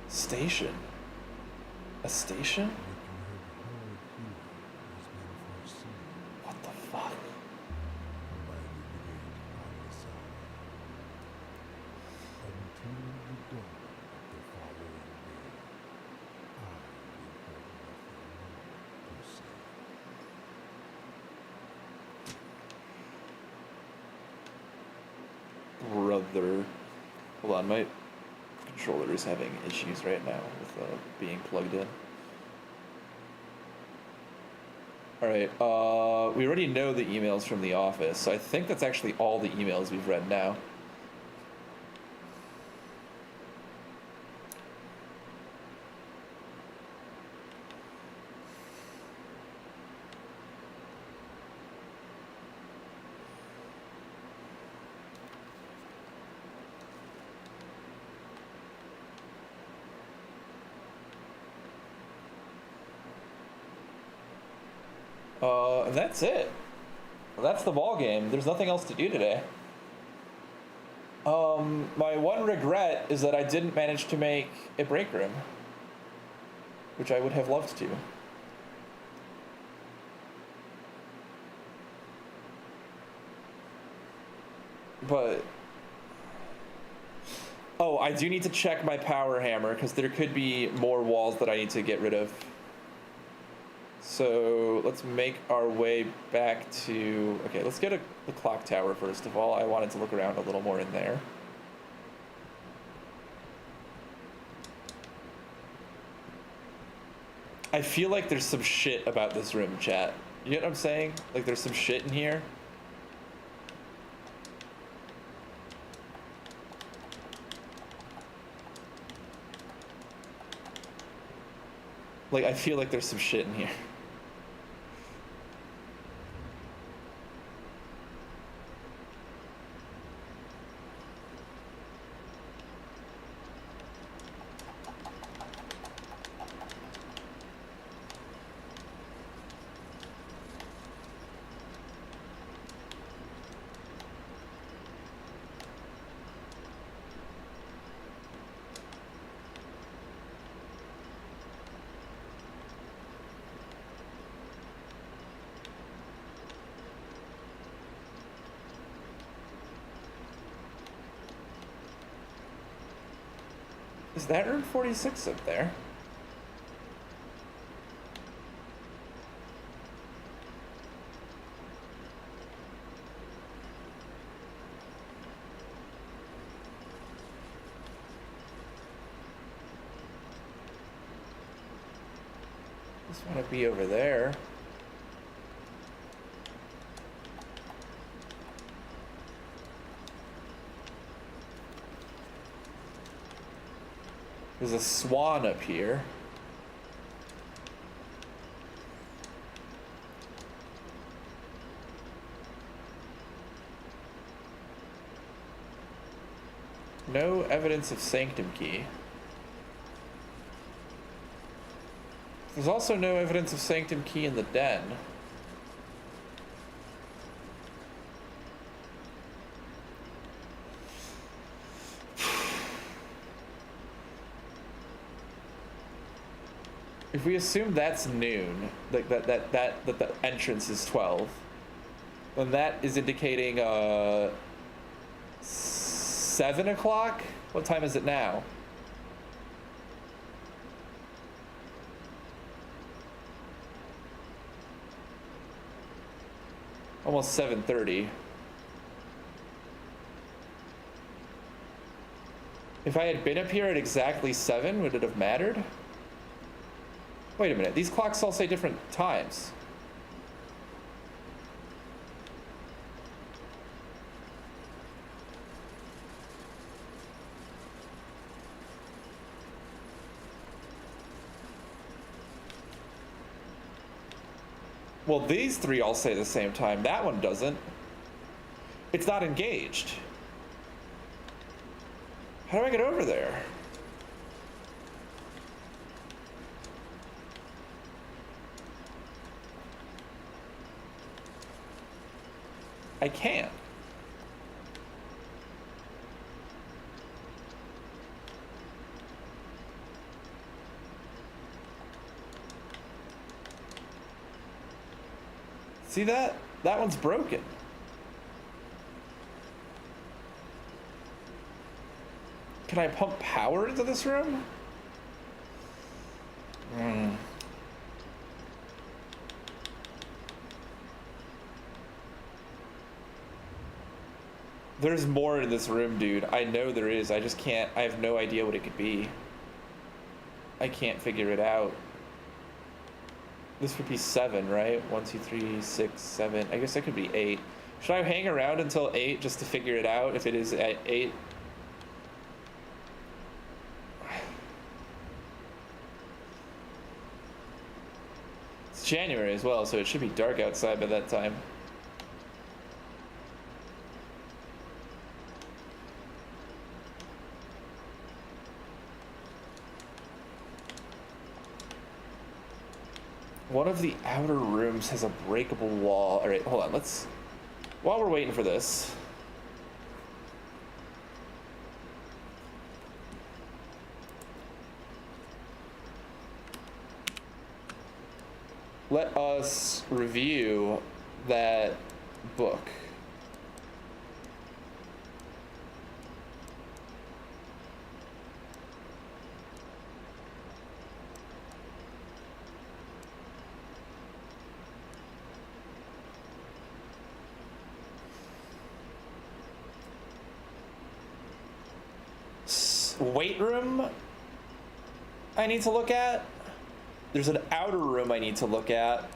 Station? A station? What the fuck? Brother. Hold on, my controller is having issues right now with being plugged in. Alright, we already know the emails from the office, so I think that's actually all the emails we've read now. And that's it. That's the ball game. There's nothing else to do today. My one regret is that I didn't manage to make a break room, which I would have loved to. But oh, I do need to check my power hammer because there could be more walls that I need to get rid of. So let's make our way back to, okay, let's get the clock tower first of all. I wanted to look around a little more in there. I feel like there's some shit about this room, chat. You get what I'm saying? Like there's some shit in here. Like I feel like there's some shit in here. Is that room 46 up there? Just want to be over there. There's a swan up here. No evidence of sanctum key. There's also no evidence of sanctum key in the den. If we assume that's noon, like that the entrance is 12, then that is indicating 7 o'clock. What time is it now? Almost 7:30. If I had been up here at exactly 7, would it have mattered? Wait a minute, these clocks all say different times. Well, these three all say the same time. That one doesn't. It's not engaged. How do I get over there? I can't. See that? That one's broken. Can I pump power into this room? There's more in this room, dude. I know there is. I just can't. I have no idea what it could be. I can't figure it out. This would be 7, right? 1, 2, 3, 6, 7. I guess that could be 8. Should I hang around until 8 just to figure it out if it is at 8? It's January as well, so it should be dark outside by that time. One of the outer rooms has a breakable wall. All right, hold on. While we're waiting for this. Let us review that book. Weight room I need to look at. There's an outer room I need to look at.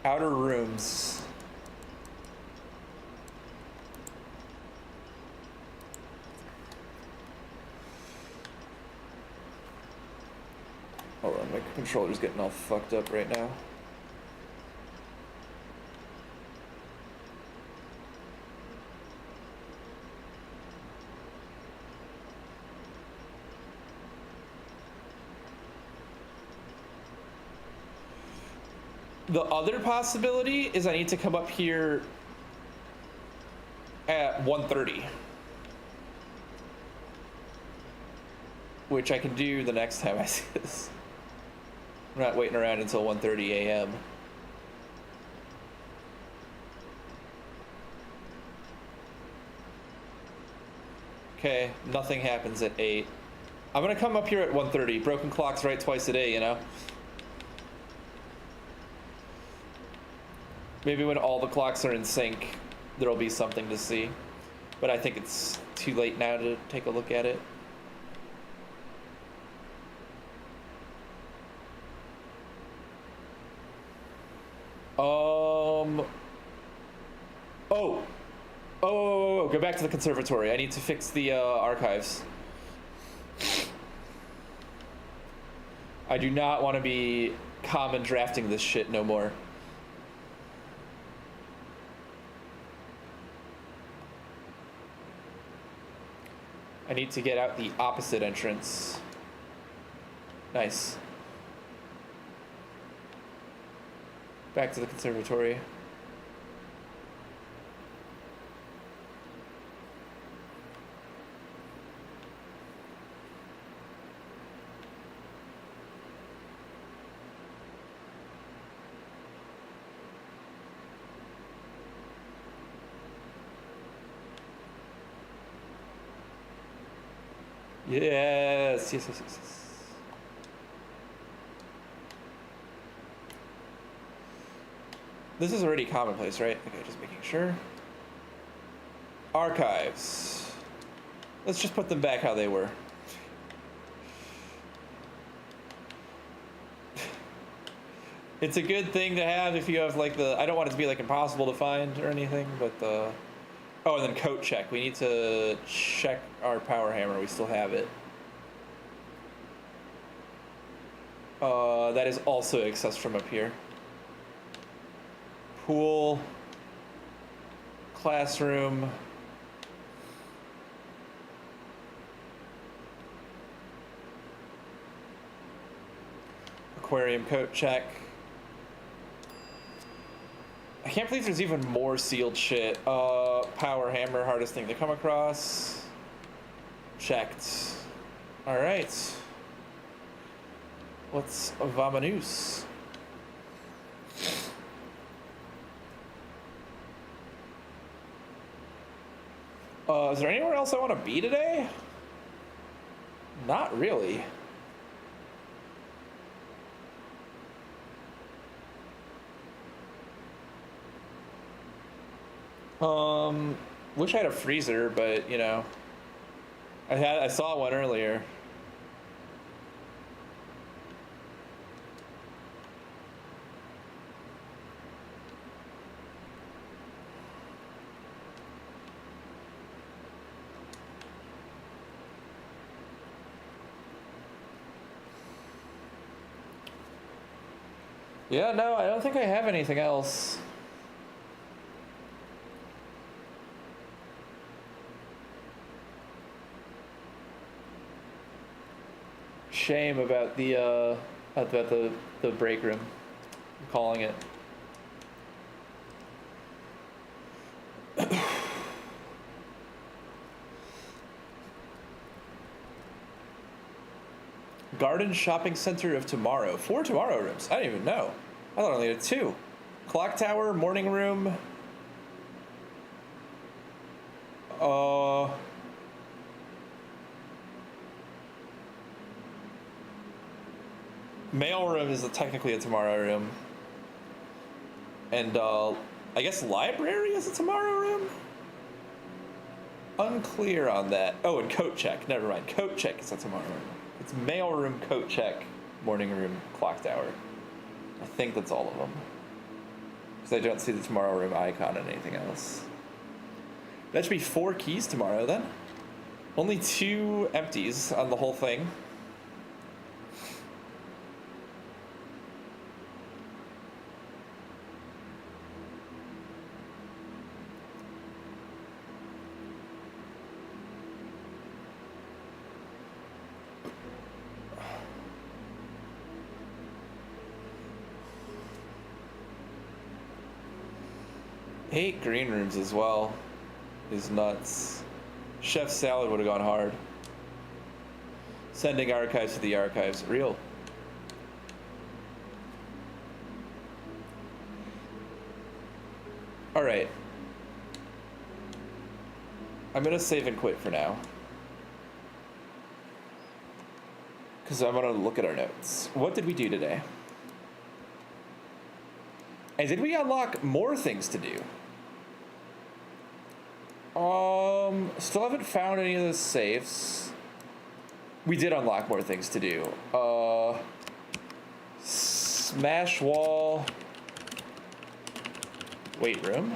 Outer rooms. Hold on, my controller's getting all fucked up right now. The other possibility is I need to come up here at 1:30, which I can do the next time I see this. I'm not waiting around until 1:30 a.m. Okay, nothing happens at 8. I'm gonna come up here at 1:30. Broken clock's right twice a day, you know? Maybe when all the clocks are in sync, there'll be something to see. But I think it's too late now to take a look at it. Oh, go back to the conservatory. I need to fix the archives. I do not want to be common drafting this shit no more. I need to get out the opposite entrance. Nice. Back to the conservatory. Yes. This is already commonplace, right? Okay, just making sure. Archives. Let's just put them back how they were. It's a good thing to have if you have like the, I don't want it to be like impossible to find or anything, but the, oh, and then coat check. We need to check our power hammer. We still have it. That is also accessed from up here. Pool. Classroom. Aquarium coat check. I can't believe there's even more sealed shit. Power hammer, hardest thing to come across. Checked. Alright. Let's vamoose. Is there anywhere else I want to be today? Not really. Wish I had a freezer, but you know, I saw one earlier. Yeah, no, I don't think I have anything else. Shame about the break room. I'm calling it. Garden Shopping Center of Tomorrow. 4 tomorrow rooms. I didn't even know. I thought I only had 2. Clock Tower, morning room. Mail room is technically a tomorrow room. And I guess library is a tomorrow room? Unclear on that. Oh, and coat check. Never mind. Coat check is a tomorrow room. It's mail room, coat check, morning room, clock tower. I think that's all of them. Because I don't see the tomorrow room icon and anything else. That should be 4 keys tomorrow then. Only 2 empties on the whole thing. Hate green rooms as well. Is nuts. Chef salad would have gone hard. Sending archives to the archives. Real. Alright. I'm gonna save and quit for now. Because I'm gonna look at our notes. What did we do today? And did we unlock more things to do? Still haven't found any of the safes. We did unlock more things to do. Smash wall. Weight room.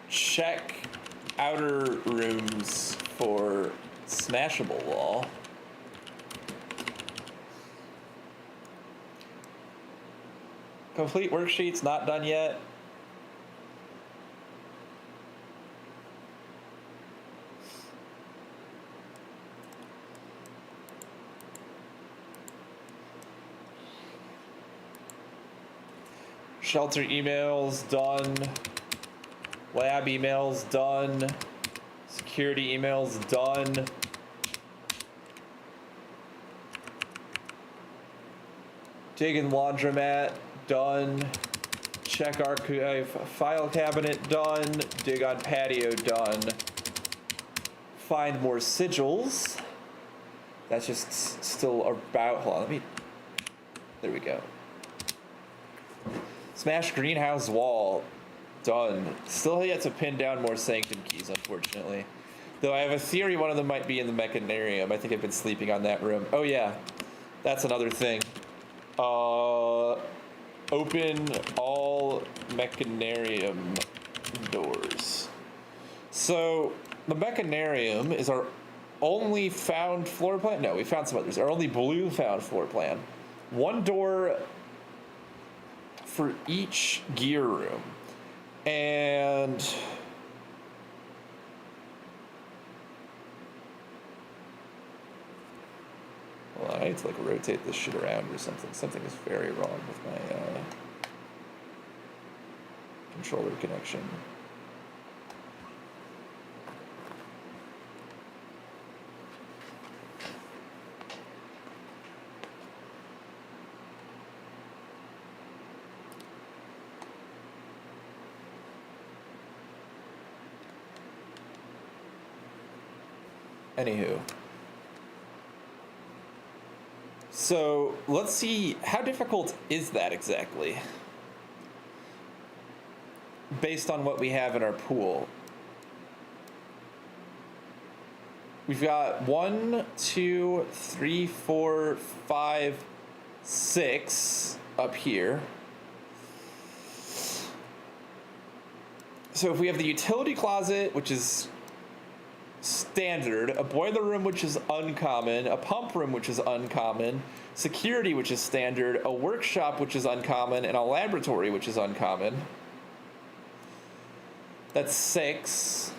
Check outer rooms for smashable wall. Complete worksheets not done yet. Shelter emails done. Lab emails done. Security emails done. Dig in laundromat done. Check archive file cabinet done. Dig on patio done. Find more sigils. That's just still about. Hold on, let me. There we go. Smash greenhouse wall. Done. Still yet to pin down more sanctum keys, unfortunately. Though I have a theory one of them might be in the mechanarium. I think I've been sleeping on that room. Oh yeah, that's another thing. Open all mechanarium doors. So the mechanarium is our only found floor plan. No, we found some others. Our only blue found floor plan. One door for each gear room. And well, I need to like rotate this shit around or something. Something is very wrong with my controller connection. Anywho. So let's see, how difficult is that exactly? Based on what we have in our pool. We've got 1, 2, 3, 4, 5, 6 up here. So if we have the utility closet, which is standard, a boiler room which is uncommon, a pump room which is uncommon, security which is standard, a workshop which is uncommon, and a laboratory which is uncommon. That's 6.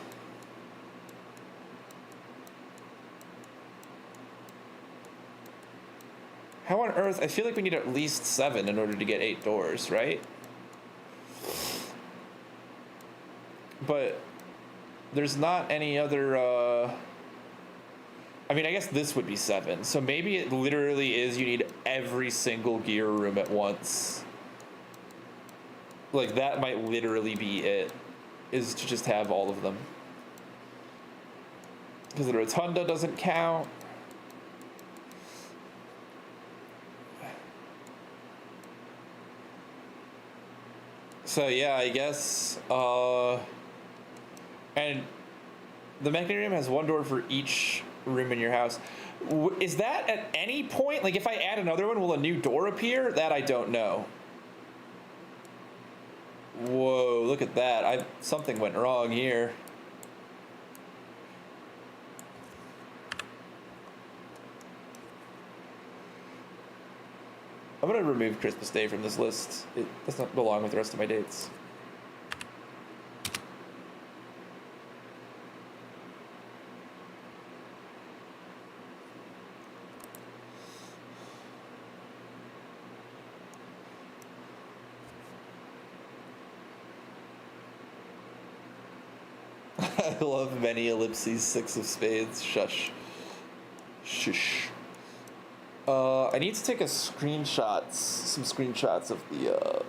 How on earth? I feel like we need at least 7 in order to get 8 doors, right? But there's not any other, I mean, I guess this would be 7. So maybe it literally is you need every single gear room at once. Like, that might literally be it, is to just have all of them. Because the rotunda doesn't count. So yeah, I guess, and the mechanarium has 1 door for each room in your house. Is that at any point? Like, if I add another one, will a new door appear? That I don't know. Whoa, look at that. Something went wrong here. I'm gonna remove Christmas Day from this list. It does not belong with the rest of my dates. I love many ellipses, 6 of spades. Shush. Shush. I need to take some screenshots of the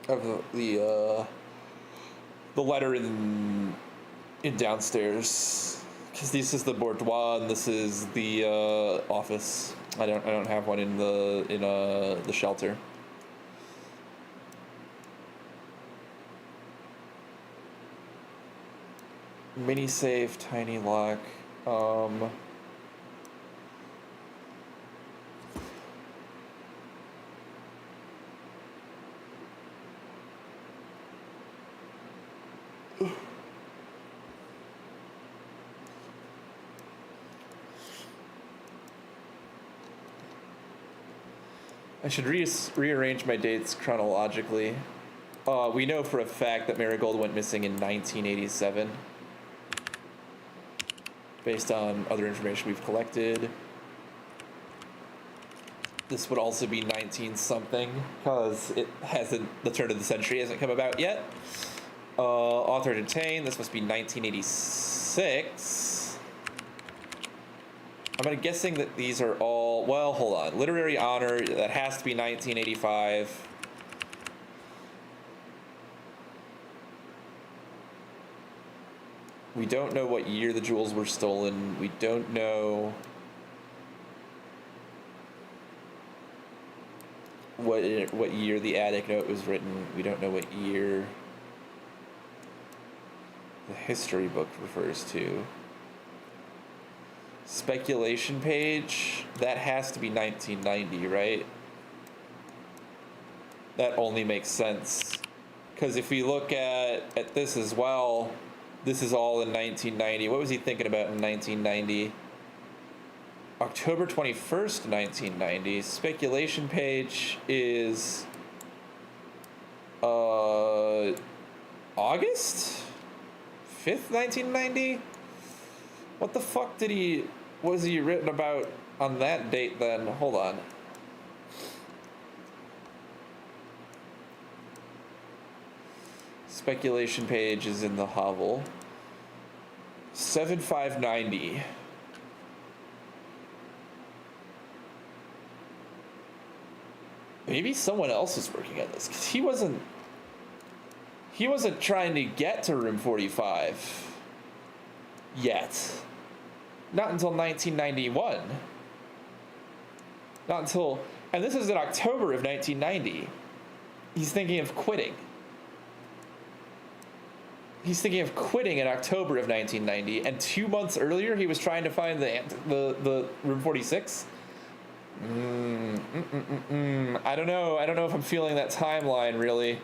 of the letter in downstairs, because this is the boudoir and this is the office. I don't have one in the shelter. Mini safe, tiny lock. I should rearrange my dates chronologically. We know for a fact that Marigold went missing in 1987, based on other information we've collected. This would also be 19 something, because the turn of the century hasn't come about yet. Author detained, this must be 1986. I'm guessing that these are all, well, hold on. Literary honor, that has to be 1985. We don't know what year the jewels were stolen. We don't know what year the attic note was written. We don't know what year the history book refers to. Speculation page, that has to be 1990, right? That only makes sense. Because if we look at this as well, this is all in 1990. What was he thinking about in 1990? October 21st, 1990. Speculation page is August 5th, 1990? What the fuck was he written about on that date then? Hold on. Speculation page is in the hovel. 7590. Maybe someone else is working on this, because he wasn't trying to get to room 45 yet. Not until 1991. Not until, and this is in October of 1990. He's thinking of quitting. He's thinking of quitting in October of 1990, and 2 months earlier he was trying to find the room 46. I don't know. I don't know if I'm feeling that timeline really.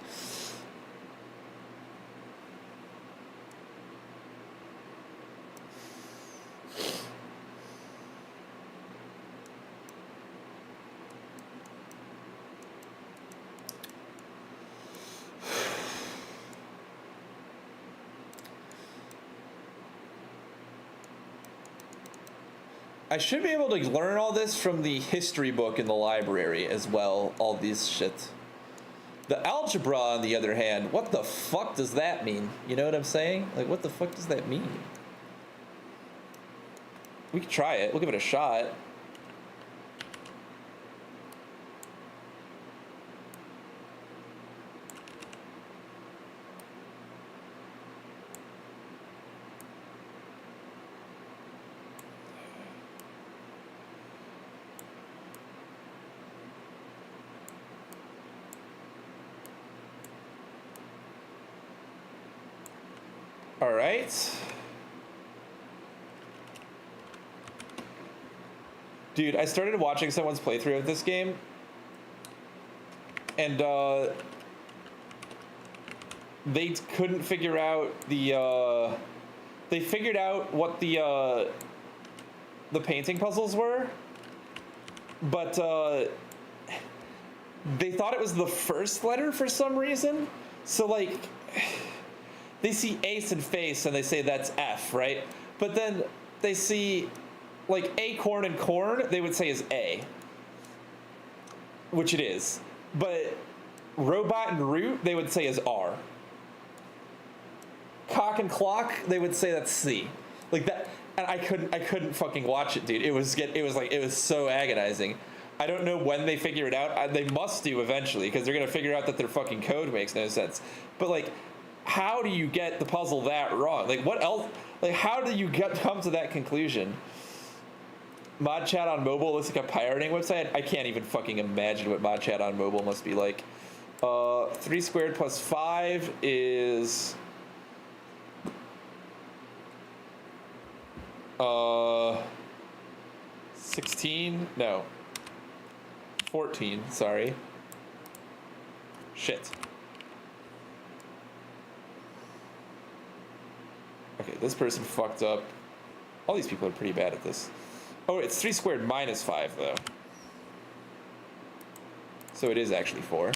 I should be able to learn all this from the history book in the library as well, all these shit. The algebra, on the other hand, what the fuck does that mean? You know what I'm saying? Like, what the fuck does that mean? We could try it. We'll give it a shot. All right. Dude, I started watching someone's playthrough of this game, and they couldn't figure out the they figured out what the painting puzzles were, but they thought it was the first letter for some reason. So like, they see ace and face and they say that's F, right? But then they see like acorn and corn, they would say is A, which it is. But robot and root, they would say is R. Cock and clock, they would say that's C. Like that, and I couldn't fucking watch it, dude. It was so agonizing. I don't know when they figure it out. They must do eventually, because they're gonna figure out that their fucking code makes no sense. But like, how do you get the puzzle that wrong? Like, what else? Like, how do you come to that conclusion? Mod chat on mobile looks like a pirating website. I can't even fucking imagine what mod chat on mobile must be like. 3 squared plus 5 is 16? No. 14, sorry. Shit. Okay, this person fucked up. All these people are pretty bad at this. Oh, it's 3 squared minus 5, though. So it is actually 4.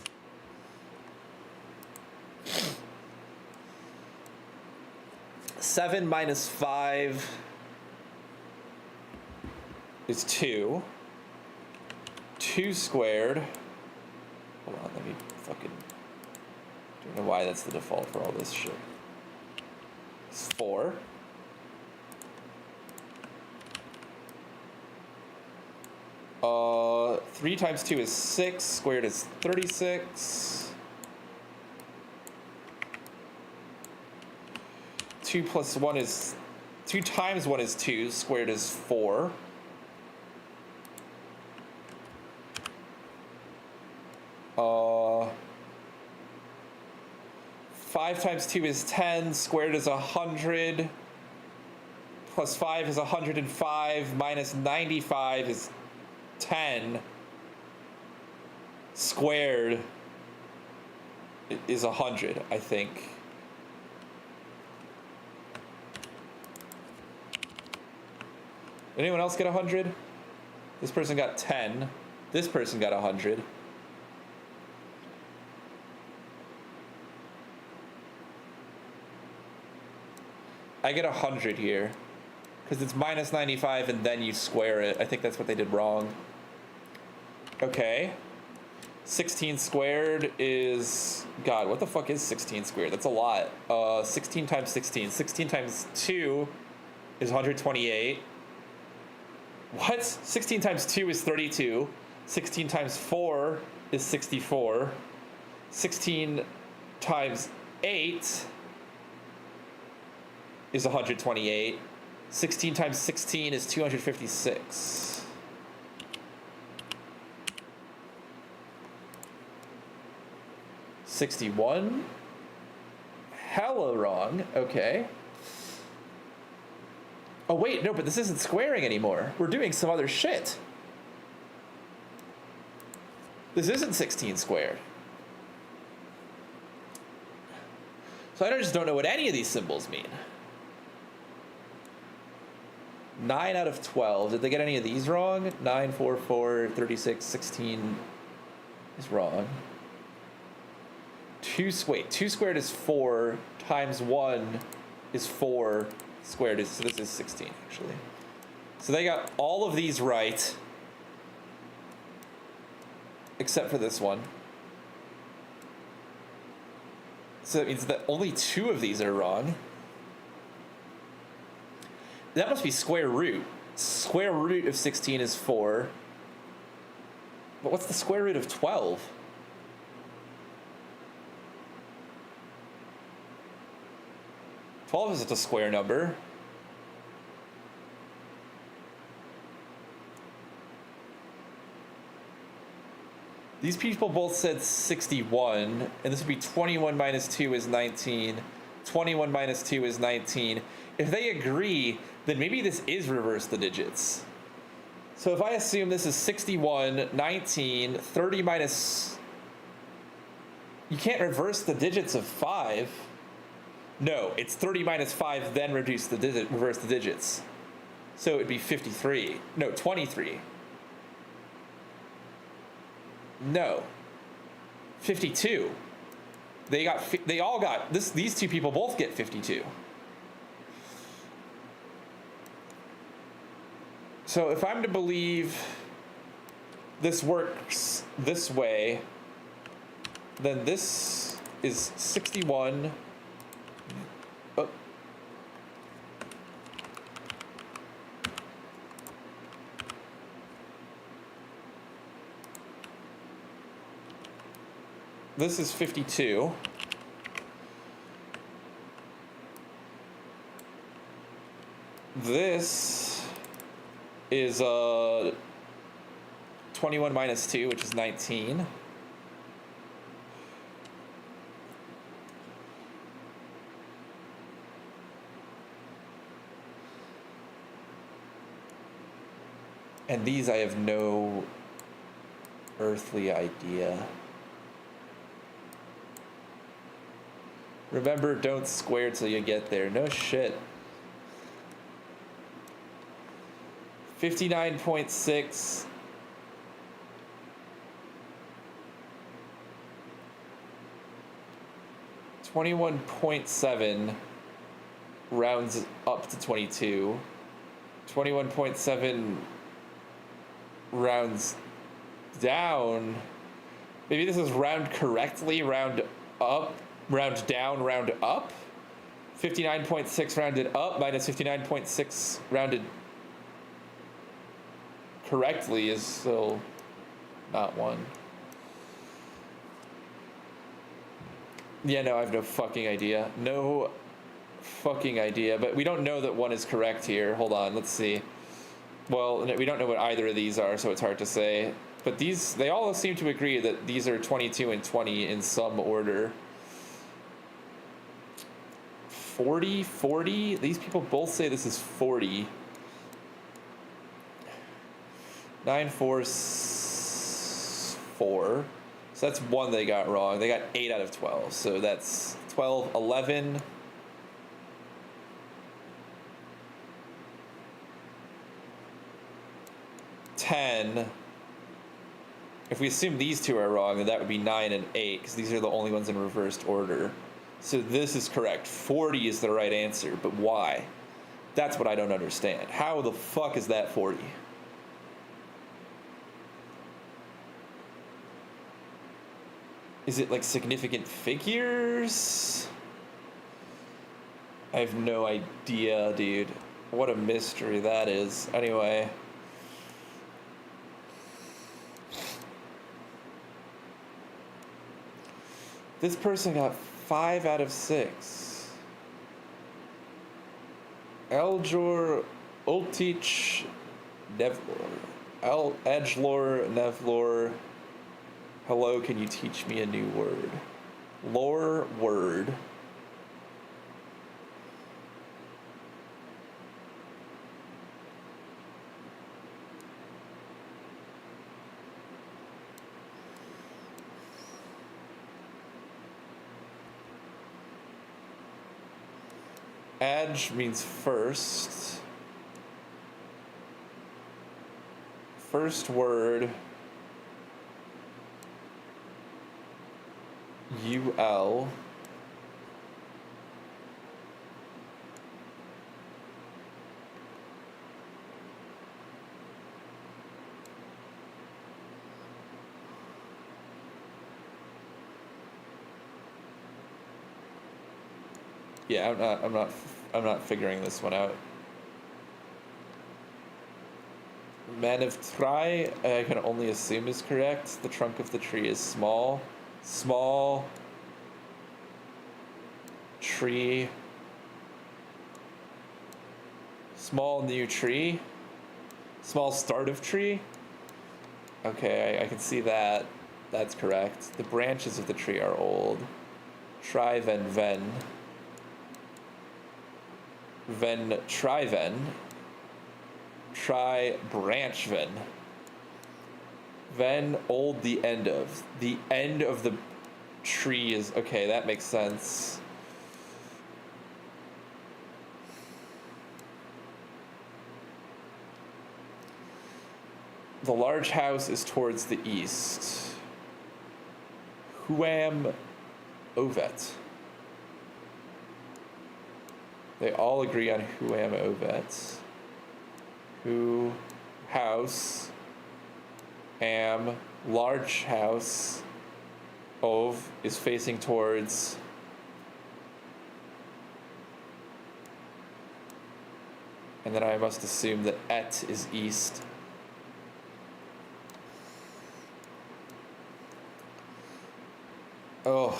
Seven minus 5 is 2. 2 squared. Hold on, let me fucking... Don't know why that's the default for all this shit. It's 4. Uh, 3 times 2 is 6. Squared is 36. 2 plus 1 is... 2 times 1 is 2. Squared is 4. Uh... 5 times 2 is 10. Squared is 100. Plus 5 is 105. Minus 95 is 10. Squared is 100, I think. Anyone else get 100? This person got 10. This person got 100. I get 100 here. Because it's minus 95 and then you square it. I think that's what they did wrong. Okay. 16 squared is... God, what the fuck is 16 squared? That's a lot. 16 times 16. 16 times 2 is 128. What? 16 times 2 is 32. 16 times 4 is 64. 16 times 8 is 128. 16 times 16 is 256. $61? Hella wrong. Okay. Oh wait, no, but this isn't squaring anymore. We're doing some other shit. This isn't 16 squared. So I just don't know what any of these symbols mean. 9 out of 12. Did they get any of these wrong? 9, 4, 4, 36, 16 is wrong. 2 squared is 4 times 1 is 4 squared is, so this is 16 actually. So they got all of these right except for this one. So that means that only 2 of these are wrong. That must be square root. Square root of 16 is 4. But what's the square root of 12? Isn't a square number. These people both said 61, and this would be 21 minus 2 is 19. 21 minus 2 is 19. If they agree, then maybe this is reverse the digits. So if I assume this is 61, 19, 30 minus... You can't reverse the digits of 5. No, it's 30 minus 5, then reverse the digits. So it'd be 53. No, 23. No. 52. They all got this. These 2 people both get 52. So if I'm to believe this works this way, then this is 61. Oh. This is 52. This is 21 minus 2, which is 19. And these I have no earthly idea. Remember, don't square till you get there. No shit. 59.6. $21.7 rounds up to 22. 21.7 rounds down. Maybe this is round correctly, round up, round down, round up. 59.6 rounded up minus 59.6 rounded correctly is still not 1. Yeah, no, I have no fucking idea. No fucking idea, but we don't know that 1 is correct here. Hold on, let's see. Well, we don't know what either of these are, so it's hard to say. But these, they all seem to agree that these are 22 and 20 in some order. 40, 40? These people both say this is 40. 9, 4, 4. So that's 1 they got wrong. They got 8 out of 12. So that's 12, 11. 10. If we assume these two are wrong, then that would be 9 and 8, because these are the only ones in reversed order. So this is correct. 40 is the right answer, but why? That's what I don't understand. How the fuck is that 40? Is it like significant figures? I have no idea, dude. What a mystery that is. Anyway. This person got 5 out of 6. Eljor Ultich Nevlor. Edgelor Nevlor. Hello, can you teach me a new word? Lore word. Adj means first. First word. UL. Yeah, I'm not figuring this one out. Man of Try, I can only assume is correct. The trunk of the tree is small. Small tree. Small new tree. Small start of tree. Okay, I can see that. That's correct. The branches of the tree are old. Try ven ven. Ven try ven. Try branch ven. Ven old the end of. The end of the tree is okay, that makes sense. The large house is towards the east. Huam Ovet. They all agree on Huam Ovet. Who house am large house of is facing towards and then I must assume that et is east. Oh.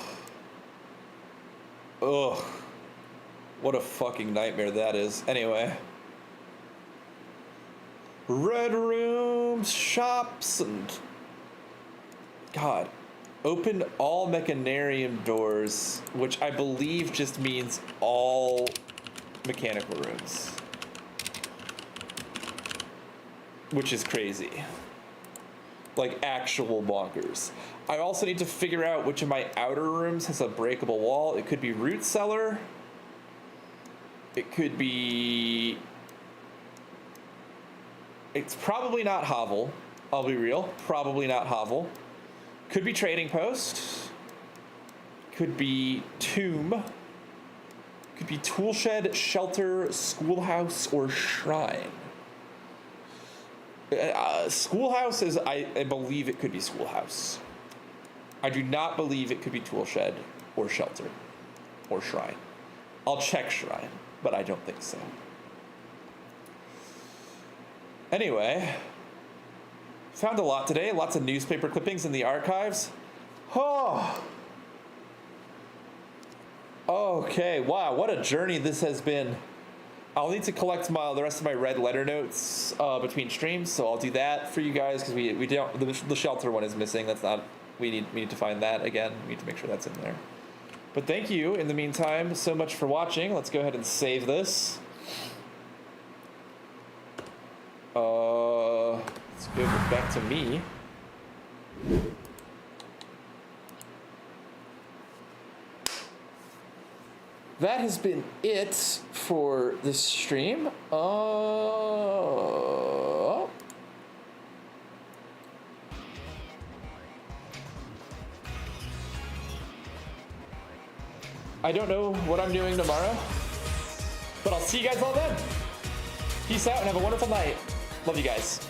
Ugh. What a fucking nightmare that is. Anyway. Red rooms, shops, and... God. Open all mechanarium doors, which I believe just means all mechanical rooms. Which is crazy. Like actual bonkers. I also need to figure out which of my outer rooms has a breakable wall. It could be root cellar. It could be... It's probably not hovel. I'll be real. Probably not hovel. Could be trading post. Could be tomb. Could be tool shed, shelter, schoolhouse, or shrine. Schoolhouse is, I believe it could be schoolhouse. I do not believe it could be tool shed or shelter or shrine. I'll check shrine, but I don't think so. Anyway, found a lot today. Lots of newspaper clippings in the archives. Oh. Okay, wow, what a journey this has been. I'll need to collect the rest of my red letter notes between streams, so I'll do that for you guys because we don't, the shelter one is missing. That's not, we need to find that again. We need to make sure that's in there. But thank you in the meantime so much for watching. Let's go ahead and save this. Let's go back to me. That has been it for this stream. I don't know what I'm doing tomorrow, but I'll see you guys all then. Peace out and have a wonderful night. Love you guys.